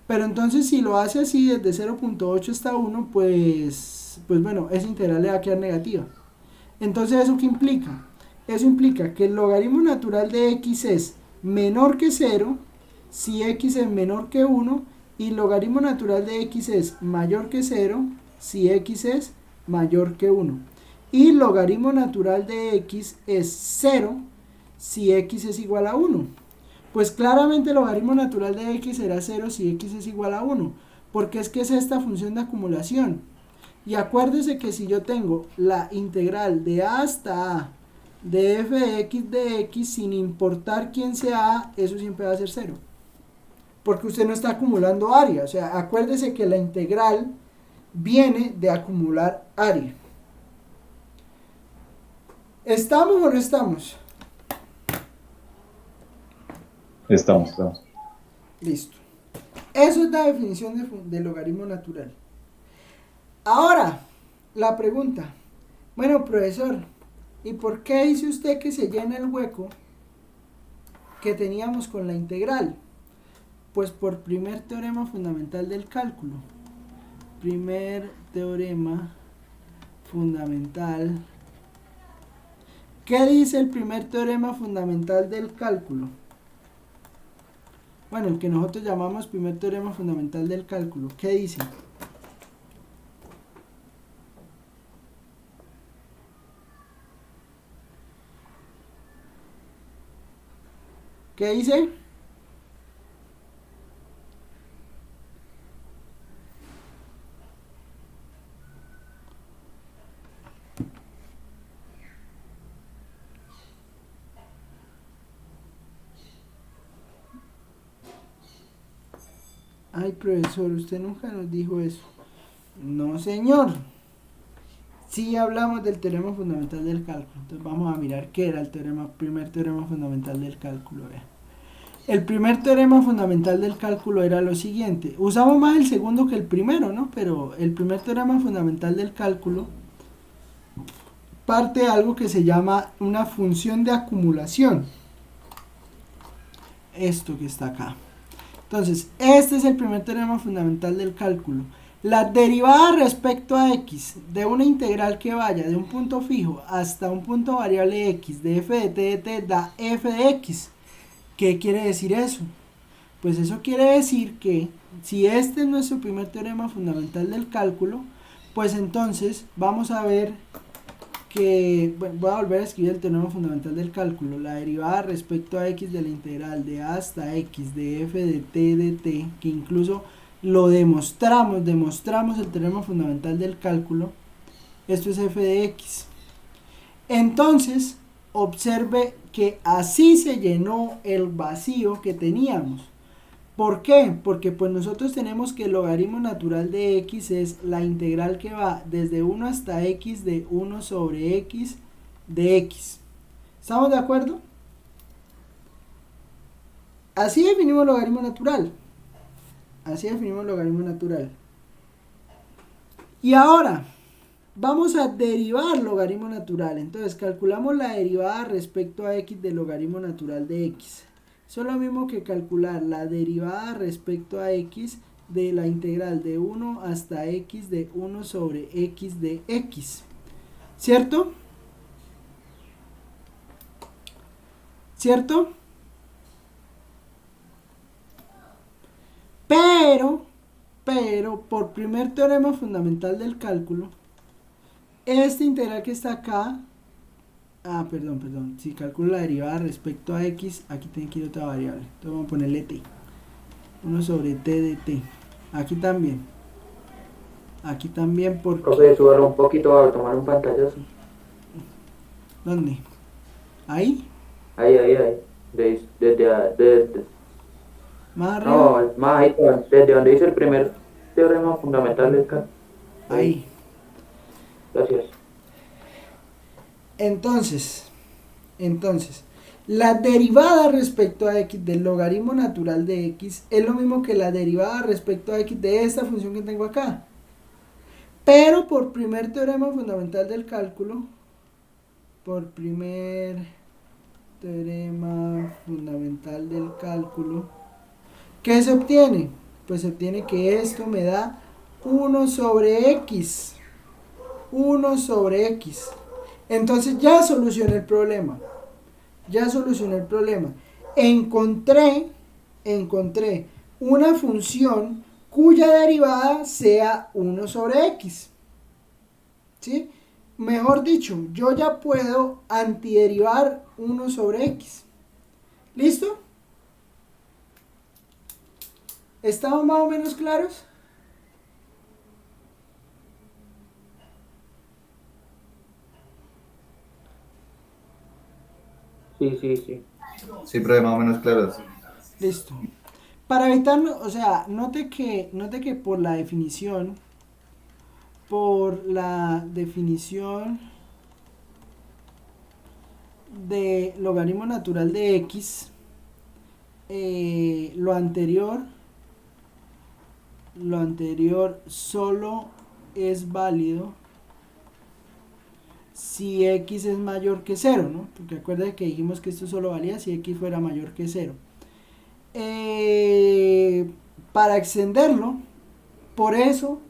Pero entonces si lo hace así desde 0.8 hasta 1, pues bueno, esa integral le va a quedar negativa. Entonces, ¿eso qué implica? Eso implica que el logaritmo natural de x es menor que 0 si x es menor que 1 y el logaritmo natural de x es mayor que 0 si x es mayor que 1. Y logaritmo natural de x es 0 si x es igual a 1. Pues claramente el logaritmo natural de x será 0 si x es igual a 1, porque es que es esta función de acumulación. Y acuérdese que si yo tengo la integral de a hasta a de f de x, sin importar quién sea a, eso siempre va a ser 0. Porque usted no está acumulando área. O sea, acuérdese que la integral viene de acumular área. ¿Estamos o no estamos? Estamos. Listo. Eso es la definición de logaritmo natural. Ahora, la pregunta. Bueno, profesor, ¿Y por qué dice usted que se llena el hueco que teníamos con la integral? Pues por primer teorema fundamental del cálculo. Primer teorema fundamental. ¿Qué dice el primer teorema fundamental del cálculo? Bueno, el que nosotros llamamos primer teorema fundamental del cálculo. ¿Qué dice? ¿Qué dice? Ay, profesor, usted nunca nos dijo eso. No, señor. Sí hablamos del teorema fundamental del cálculo. Entonces vamos a mirar qué era el primer teorema fundamental del cálculo. Vea. El primer teorema fundamental del cálculo era lo siguiente. Usamos más el segundo que el primero, ¿no? Pero el primer teorema fundamental del cálculo parte de algo que se llama una función de acumulación. Esto que está acá. Entonces, este es el primer teorema fundamental del cálculo. La derivada respecto a x de una integral que vaya de un punto fijo hasta un punto variable x de f de t de t da f de x. ¿Qué quiere decir eso? Pues eso quiere decir que si este es nuestro primer teorema fundamental del cálculo, pues entonces vamos a ver que, bueno, voy a volver a escribir el teorema fundamental del cálculo, la derivada respecto a x de la integral de a hasta x de f de t, que incluso lo demostramos el teorema fundamental del cálculo, esto es f de x. Entonces, observe que así se llenó el vacío que teníamos. ¿Por qué? Porque pues nosotros tenemos que el logaritmo natural de x es la integral que va desde 1 hasta x de 1 sobre x de x. ¿Estamos de acuerdo? Así definimos logaritmo natural. Así definimos logaritmo natural. Y ahora vamos a derivar logaritmo natural. Entonces calculamos la derivada respecto a x del logaritmo natural de x. Eso es lo mismo que calcular la derivada respecto a x de la integral de 1 hasta x de 1 sobre x de x. ¿Cierto? ¿Cierto? Pero, por primer teorema fundamental del cálculo, esta integral que está acá, perdón, si calculo la derivada respecto a x, aquí tiene que ir otra variable, entonces vamos a ponerle t, 1 sobre t de t, aquí también porque... Profe, súbalo un poquito a tomar un pantallazo. ¿Dónde? ¿Ahí? Ahí. Desde ¿Más arriba? no, más ahí, desde donde dice el primer teorema fundamental del cálculo. Ahí. Gracias. Entonces, la derivada respecto a x del logaritmo natural de x es lo mismo que la derivada respecto a x de esta función que tengo acá. Pero por primer teorema fundamental del cálculo, ¿qué se obtiene? Pues se obtiene que esto me da 1 sobre x. 1 sobre x. Entonces ya solucioné el problema. Encontré una función cuya derivada sea 1 sobre x. ¿Sí? Mejor dicho, yo ya puedo antiderivar 1 sobre x. ¿Listo? ¿Estamos más o menos claros? Sí. Sí, pero más o menos claro. Listo. Para evitar, o sea, note que por la definición de logaritmo natural de x, lo anterior solo es válido si x es mayor que 0, ¿no? Porque acuérdense que dijimos que esto solo valía si x fuera mayor que 0. Para extenderlo, por eso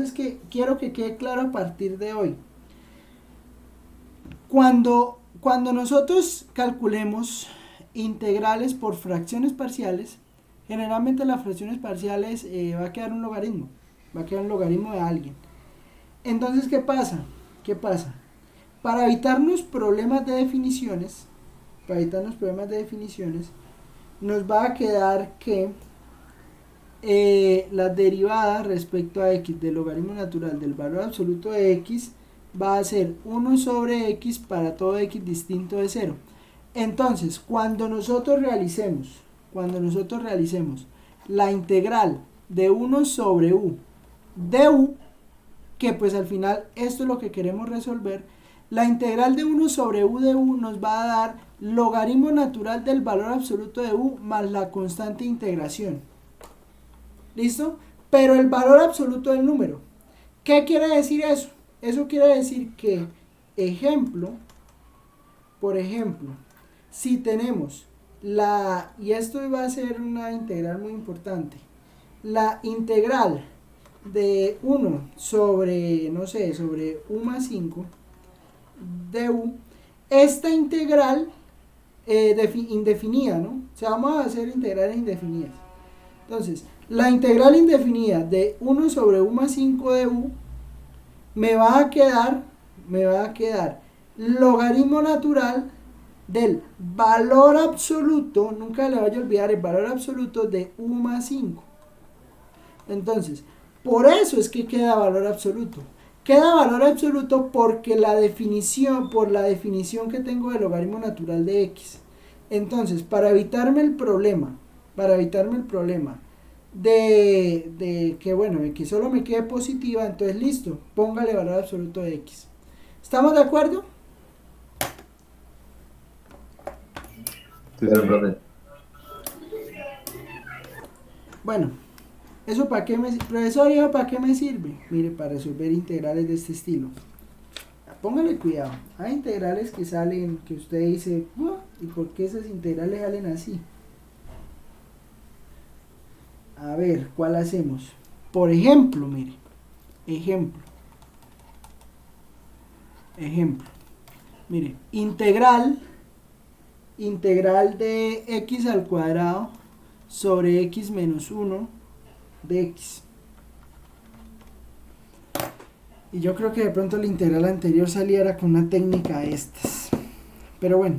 es que quiero que quede claro a partir de hoy. Cuando nosotros calculemos integrales por fracciones parciales, generalmente las fracciones parciales va a quedar un logaritmo de alguien. Entonces, ¿qué pasa? Para evitarnos problemas de definiciones, nos va a quedar que la derivada respecto a x del logaritmo natural del valor absoluto de x va a ser 1 sobre x para todo x distinto de 0. Entonces, cuando nosotros realicemos la integral de 1 sobre u de u, que pues al final esto es lo que queremos resolver, la integral de 1 sobre u de u nos va a dar logaritmo natural del valor absoluto de u más la constante de integración. ¿Listo? Pero el valor absoluto del número. ¿Qué quiere decir eso? Eso quiere decir que, por ejemplo, si tenemos y esto va a ser una integral muy importante, la integral de 1 sobre, no sé, sobre u más 5 de u, esta integral indefinida, ¿no? O sea, vamos a hacer integrales indefinidas. Entonces, la integral indefinida de 1 sobre u más 5 de u me va a quedar logaritmo natural del valor absoluto, nunca le vaya a olvidar el valor absoluto de u más 5. Entonces, por eso es que queda valor absoluto. Queda valor absoluto porque por la definición que tengo del logaritmo natural de x. Entonces, para evitarme el problema de que solo me quede positiva, entonces listo, póngale valor absoluto de x. ¿Estamos de acuerdo? Sí, Pero, profe, Bueno, ¿eso para qué profesor, ¿eso para qué me sirve? Mire, para resolver integrales de este estilo. Póngale cuidado, hay integrales que salen, que usted dice, ¿y por qué esas integrales salen así? A ver, ¿cuál hacemos? Por ejemplo, mire, ejemplo, mire, integral de x al cuadrado sobre x menos 1 de x. Y yo creo que de pronto la integral anterior saliera con una técnica de estas. Pero bueno.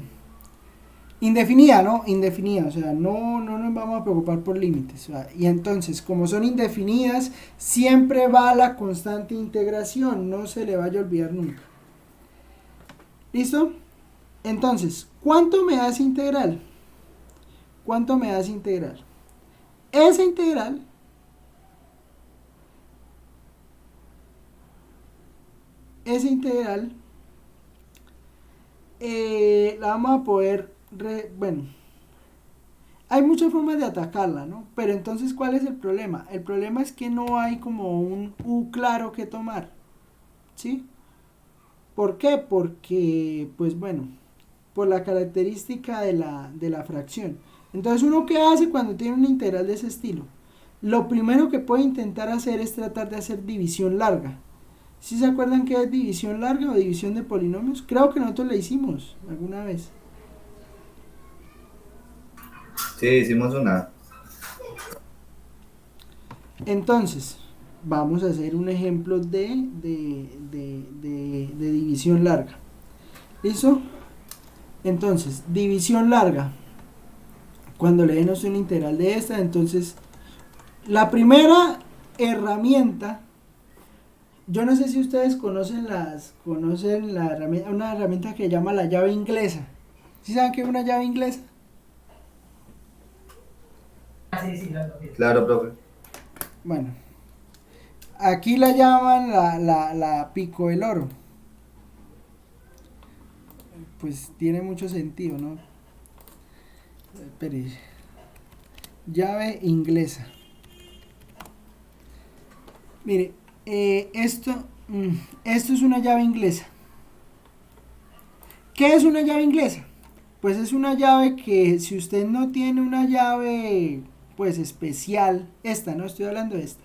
Indefinida, ¿no? Indefinida, o sea, no nos vamos a preocupar por límites. O sea, y entonces, como son indefinidas, siempre va la constante de integración, no se le vaya a olvidar nunca. ¿Listo? Entonces, ¿cuánto me da esa integral? Esa integral la vamos a poder, hay muchas formas de atacarla, ¿no? Pero entonces, ¿cuál es el problema? El problema es que no hay como un u claro que tomar, ¿sí? ¿Por qué? Porque, pues bueno, por la característica de la fracción. Entonces, ¿uno qué hace cuando tiene una integral de ese estilo? Lo primero que puede intentar hacer es tratar de hacer división larga. ¿Sí se acuerdan qué es división larga o división de polinomios? Creo que nosotros la hicimos alguna vez. sí, hicimos una. Entonces, vamos a hacer un ejemplo de división larga. ¿Listo? Entonces, división larga. Cuando le demos una integral de esta, entonces, la primera herramienta, yo no sé si ustedes conocen una herramienta que se llama la llave inglesa. ¿Sí saben qué es una llave inglesa? Claro, profe. Bueno, aquí la llaman la pico del oro. Pues tiene mucho sentido, ¿no? Espere. Llave inglesa. Mire, esto es una llave inglesa. ¿Qué es una llave inglesa? Pues es una llave que si usted no tiene una llave pues especial, esta, no estoy hablando de esta,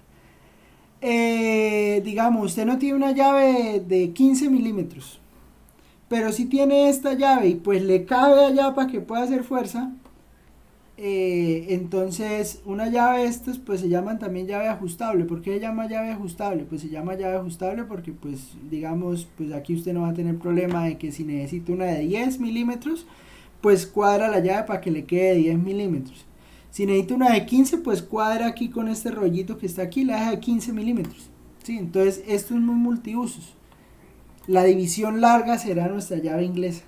digamos, usted no tiene una llave de 15 milímetros, pero si tiene esta llave y pues le cabe allá para que pueda hacer fuerza, entonces una llave de estas pues se llaman también llave ajustable. ¿Por qué se llama llave ajustable? Pues se llama llave ajustable porque pues digamos, pues aquí usted no va a tener problema de que si necesita una de 10 milímetros, pues cuadra la llave para que le quede de 10 milímetros. Si necesita una de 15, pues cuadra aquí con este rollito que está aquí, la deja de 15 milímetros. ¿Sí? Entonces esto es muy multiusos. La división larga será nuestra llave inglesa.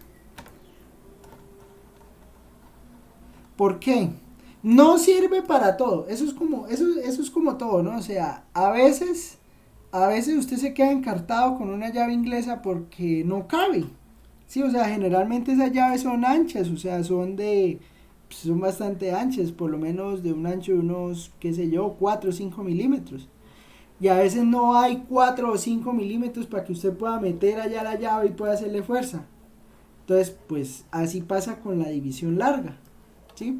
¿Por qué? No sirve para todo. Eso es como todo, ¿no? O sea, a veces usted se queda encartado con una llave inglesa porque no cabe. Sí, o sea, generalmente esas llaves son anchas, o sea, son bastante anchas, por lo menos de un ancho de unos, qué sé yo, 4 o 5 milímetros. Y a veces no hay 4 o 5 milímetros para que usted pueda meter allá la llave y pueda hacerle fuerza. Entonces, pues así pasa con la división larga, ¿sí?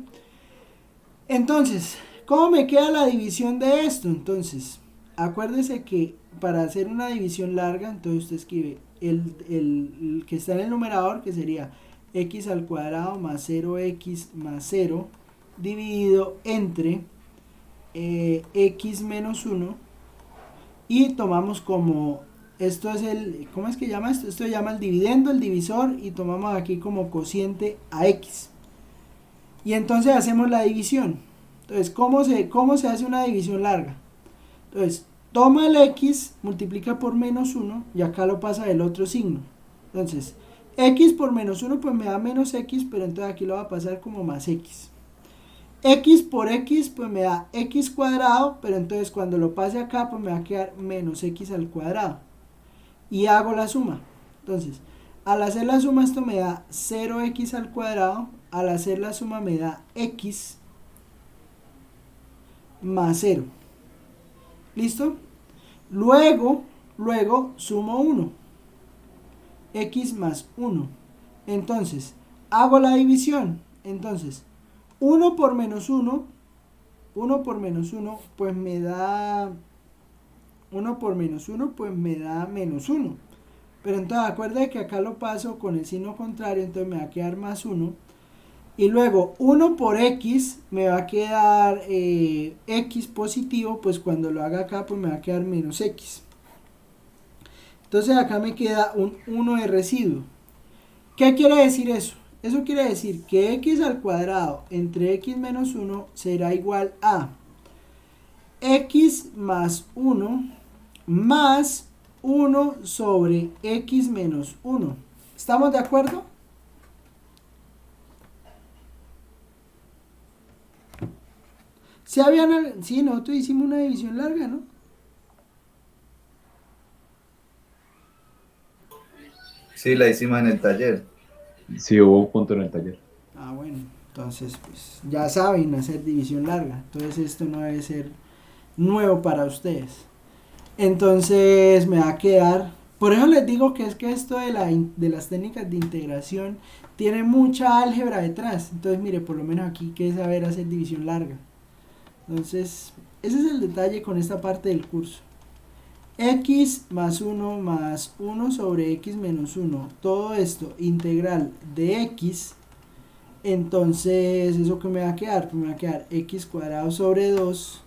Entonces, ¿cómo me queda la división de esto? Entonces, acuérdese que para hacer una división larga, entonces usted escribe el que está en el numerador, que sería x al cuadrado más 0x más 0 dividido entre x menos 1, y tomamos como, esto es ¿cómo es que llama esto? Esto se llama el dividendo, el divisor, y tomamos aquí como cociente a x. Y entonces hacemos la división. Entonces, ¿cómo se hace una división larga? Entonces, toma el x, multiplica por menos 1 y acá lo pasa del otro signo. Entonces, x por menos 1 pues me da menos x, pero entonces aquí lo va a pasar como más x. X por x pues me da x cuadrado, pero entonces cuando lo pase acá pues me va a quedar menos x al cuadrado. Y hago la suma. Entonces, al hacer la suma esto me da 0x al cuadrado, al hacer la suma me da x más 0. ¿Listo? Luego sumo 1. X más 1. Entonces, hago la división. Entonces, 1 por menos 1 pues me da 1 por menos 1 pues me da menos 1. Pero entonces acuérdense que acá lo paso con el signo contrario, entonces me va a quedar más 1. Y luego 1 por x me va a quedar x positivo, pues cuando lo haga acá pues me va a quedar menos x. Entonces acá me queda un 1 de residuo. ¿Qué quiere decir eso? Eso quiere decir que x al cuadrado entre x menos 1 será igual a x más 1 más 1 sobre x menos 1. ¿Estamos de acuerdo? Sí, nosotros hicimos una división larga, ¿no? Sí, la hicimos en el taller. Sí, hubo un punto en el taller. Ah, bueno, entonces pues ya saben hacer división larga. Entonces esto no debe ser nuevo para ustedes. Entonces me va a quedar, por eso les digo que es que esto de las técnicas de integración tiene mucha álgebra detrás. Entonces mire, por lo menos aquí hay que saber hacer división larga. Entonces ese es el detalle con esta parte del curso. X más 1 sobre x menos 1, todo esto integral de x. Entonces eso que me va a quedar, pues me va a quedar x cuadrado sobre 2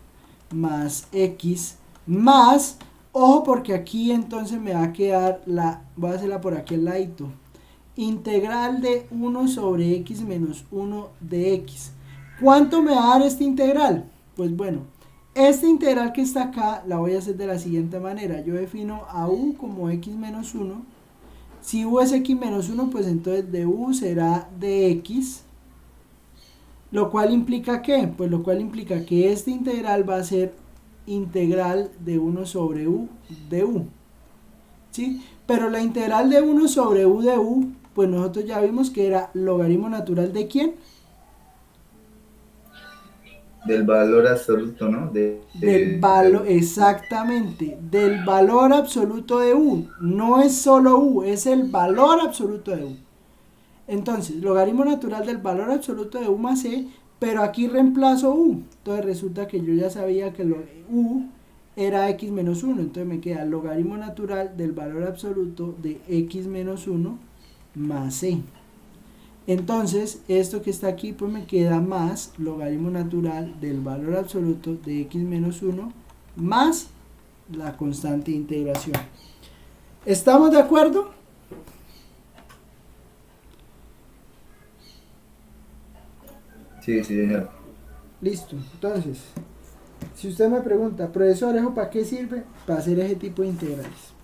más x más, ojo porque aquí entonces me va a quedar voy a hacerla por aquí al ladito, integral de 1 sobre x menos 1 de x. ¿Cuánto me va a dar este integral? Pues bueno, esta integral que está acá la voy a hacer de la siguiente manera. Yo defino a u como x menos 1. Si u es x menos 1, pues entonces de u será de x. Lo cual implica ¿qué? Pues lo cual implica que este integral va a ser integral de 1 sobre u de u. ¿Sí? Pero la integral de 1 sobre u de u, pues nosotros ya vimos que era logaritmo natural de ¿quién? Del valor absoluto, ¿no? Del valor, exactamente, del valor absoluto de u. No es solo u, es el valor absoluto de u. Entonces, logaritmo natural del valor absoluto de u más c, pero aquí reemplazo u. Entonces resulta que yo ya sabía que u era x menos 1. Entonces me queda logaritmo natural del valor absoluto de x menos 1 más c. Entonces, esto que está aquí, pues me queda más logaritmo natural del valor absoluto de x menos 1 más la constante de integración. ¿Estamos de acuerdo? Sí, sí, señor. Listo. Entonces, si usted me pregunta, profesor, ¿eso para qué sirve? Para hacer ese tipo de integrales.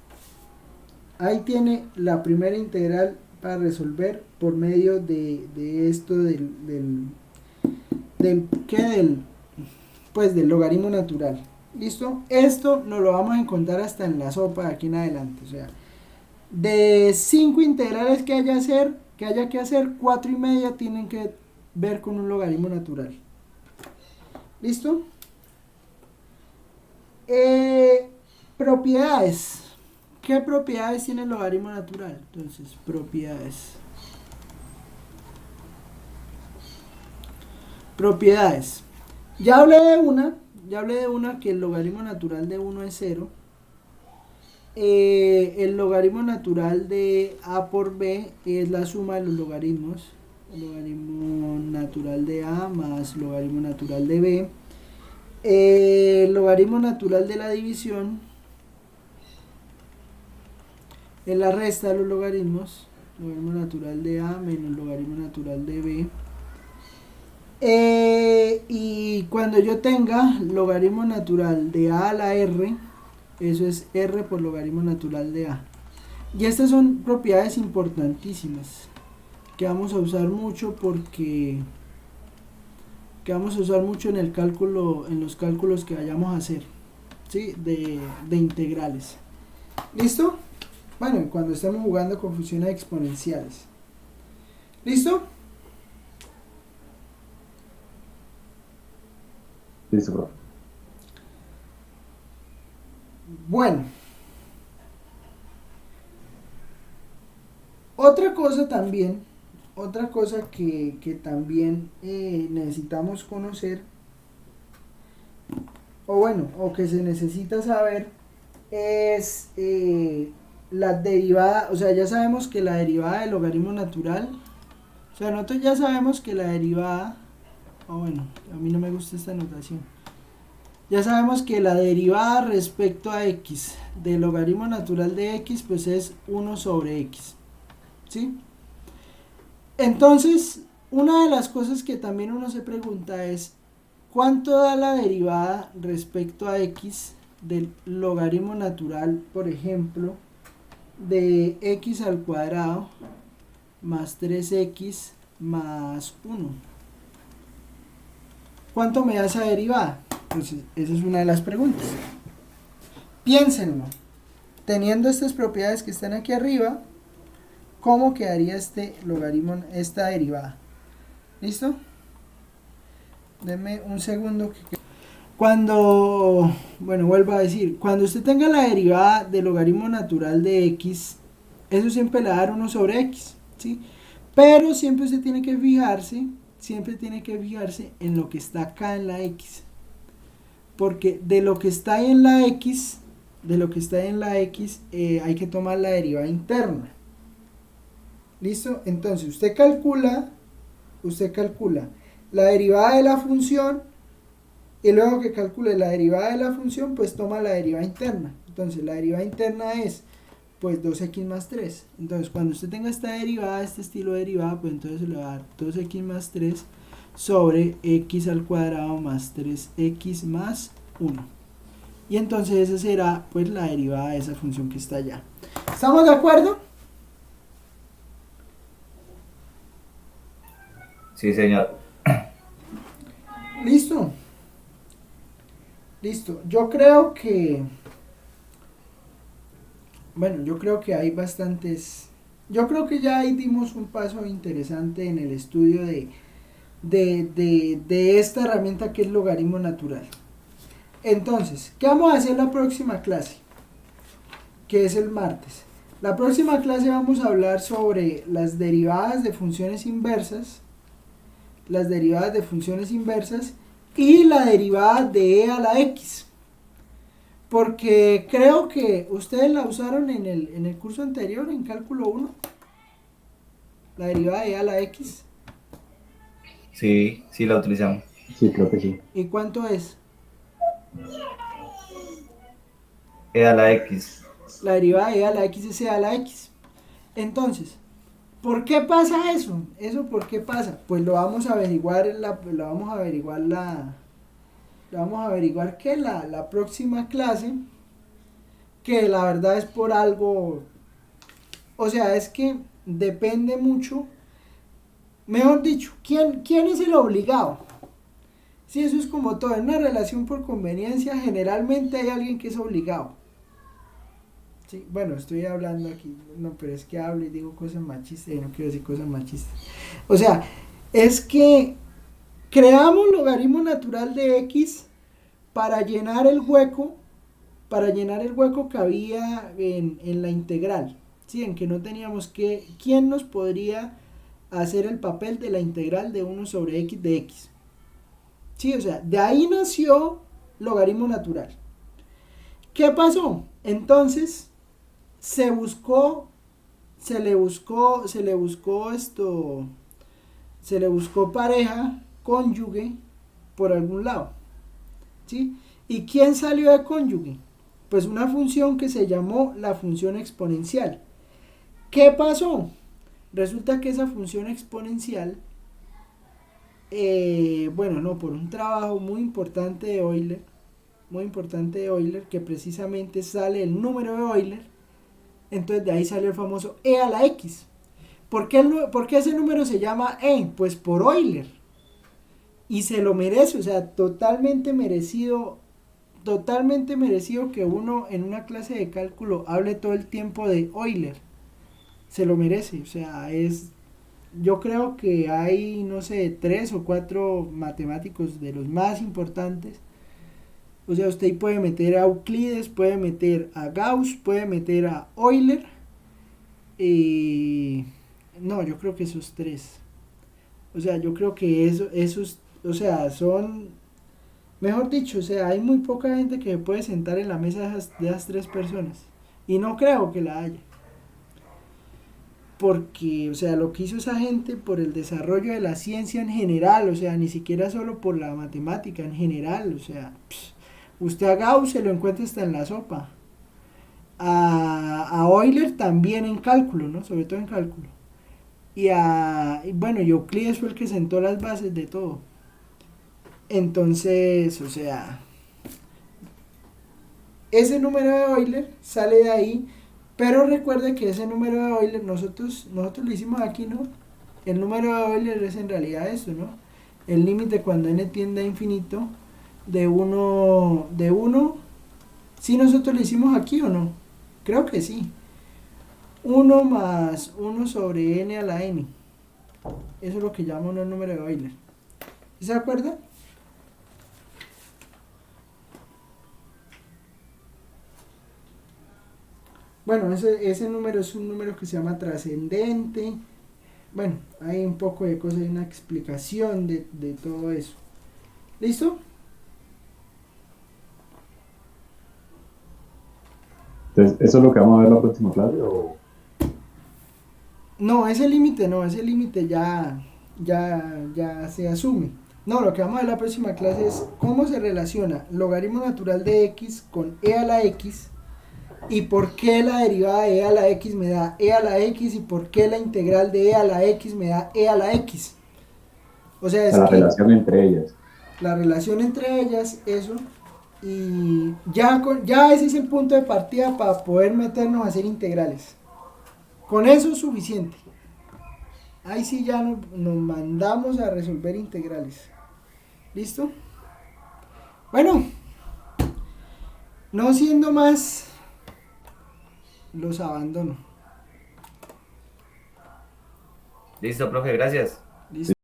Ahí tiene la primera integral para resolver por medio de esto pues del logaritmo natural. ¿Listo? Esto nos lo vamos a encontrar hasta en la sopa de aquí en adelante. O sea, de 5 integrales que haya que hacer, 4 y media tienen que ver con un logaritmo natural. ¿Listo? Propiedades. ¿Qué propiedades tiene el logaritmo natural? Entonces, propiedades. Propiedades. Ya hablé de una que el logaritmo natural de 1 es 0. El logaritmo natural de a por b es la suma de los logaritmos. El logaritmo natural de a más logaritmo natural de b. El logaritmo natural de la división es la resta de los logaritmos. Logaritmo natural de a menos logaritmo natural de b. Y cuando yo tenga logaritmo natural de a la r, eso es r por logaritmo natural de a. Y estas son propiedades importantísimas que vamos a usar mucho en el cálculo, en los cálculos que vayamos a hacer, ¿sí? de integrales. ¿Listo? Bueno, cuando estemos jugando con funciones exponenciales. ¿Listo? Listo, profe. Bueno. Otra cosa que también necesitamos conocer, o que se necesita saber, es la derivada. O sea, ya sabemos que la derivada del logaritmo natural, o sea, nosotros ya sabemos que la derivada, a mí no me gusta esta notación. Ya sabemos que la derivada respecto a x del logaritmo natural de x, pues es 1 sobre x. ¿Sí? Entonces, una de las cosas que también uno se pregunta es, ¿cuánto da la derivada respecto a x del logaritmo natural, por ejemplo, de x al cuadrado más 3x más 1? ¿Cuánto me da esa derivada? Pues esa es una de las preguntas. Piénsenlo. Teniendo estas propiedades que están aquí arriba, ¿cómo quedaría este logaritmo, esta derivada? ¿Listo? Denme un segundo. Vuelvo a decir, cuando usted tenga la derivada del logaritmo natural de x, eso siempre le va a dar 1 sobre x, ¿sí? Pero siempre usted tiene que fijarse en lo que está acá en la x. Porque de lo que está ahí en la x, hay que tomar la derivada interna. ¿Listo? Entonces usted calcula la derivada de la función, y luego que calcule la derivada de la función, pues toma la derivada interna. Entonces la derivada interna es pues 2x más 3. Entonces cuando usted tenga esta derivada, este estilo de derivada, pues entonces se le va a dar 2x más 3 sobre x al cuadrado más 3x más 1. Y entonces esa será pues la derivada de esa función que está allá. ¿Estamos de acuerdo? Sí, señor. Listo. Yo creo que hay bastantes. Yo creo que ya ahí dimos un paso interesante en el estudio de esta herramienta que es logaritmo natural. Entonces, ¿qué vamos a hacer la próxima clase? Que es el martes. La próxima clase vamos a hablar sobre las derivadas de funciones inversas, las derivadas de funciones inversas y la derivada de e a la x. Porque creo que ustedes la usaron en el curso anterior, en cálculo 1, la derivada de e a la x. Sí, sí la utilizamos. Sí, creo que sí. ¿Y cuánto es? E a la X. La derivada de e a la x es e a la x. Entonces, ¿por qué pasa eso? ¿Eso por qué pasa? Pues lo vamos a averiguar que la próxima clase, que la verdad es por algo, o sea, es que depende mucho, mejor dicho, ¿quién es el obligado? Sí, eso es como todo, en una relación por conveniencia generalmente hay alguien que es obligado. Sí, bueno, estoy hablando aquí, no, pero es que hablo y digo cosas machistas y no quiero decir cosas machistas. O sea, es que creamos logaritmo natural de x para llenar el hueco, que había en la integral, ¿sí? En que no teníamos que, ¿quién nos podría hacer el papel de la integral de 1 sobre x de x? Sí, o sea, de ahí nació logaritmo natural. ¿Qué pasó? Entonces, se le buscó pareja, cónyuge, por algún lado, ¿sí? ¿Y quién salió de cónyuge? Pues una función que se llamó la función exponencial. ¿Qué pasó? Resulta que esa función exponencial, por un trabajo muy importante de Euler, que precisamente sale el número de Euler, entonces de ahí salió el famoso e a la x. ¿Por qué ese número se llama e? Pues por Euler. Y se lo merece, o sea, totalmente merecido que uno en una clase de cálculo hable todo el tiempo de Euler. Se lo merece, o sea, yo creo que hay, no sé, 3 o 4 matemáticos de los más importantes. O sea, usted puede meter a Euclides, puede meter a Gauss, puede meter a Euler. No, yo creo que esos 3. O sea, yo creo que esos, o sea, son, mejor dicho, o sea, hay muy poca gente que puede sentar en la mesa de esas 3 personas. Y no creo que la haya. Porque, o sea, lo que hizo esa gente por el desarrollo de la ciencia en general, o sea, ni siquiera solo por la matemática, en general, o sea, usted a Gauss se lo encuentra hasta en la sopa. A Euler también en cálculo, ¿no? Sobre todo en cálculo. Y Euclides fue el que sentó las bases de todo. Entonces, o sea, ese número de Euler sale de ahí, pero recuerde que ese número de Euler nosotros lo hicimos aquí, ¿no? El número de Euler es en realidad eso, ¿no? El límite cuando n tiende a infinito de 1, ¿sí nosotros lo hicimos aquí o no? Creo que sí. 1 más 1 sobre n a la n. Eso es lo que llamamos el número de Euler. ¿Se acuerdan? Bueno, ese número es un número que se llama trascendente. Bueno, hay un poco de cosas, hay una explicación de todo eso. ¿Listo? Entonces, ¿eso es lo que vamos a ver la próxima clase o...? No, ese límite ya se asume. No, lo que vamos a ver la próxima clase es cómo se relaciona logaritmo natural de x con e a la x y por qué la derivada de e a la x me da e a la x y por qué la integral de e a la x me da e a la x. O sea, es la que relación entre ellas. la relación entre ellas, eso, y ya ese es el punto de partida para poder meternos a hacer integrales. Con eso es suficiente. Ahí sí ya nos mandamos a resolver integrales. ¿Listo? Bueno, no siendo más, los abandono. Listo, profe, gracias. ¿Listo?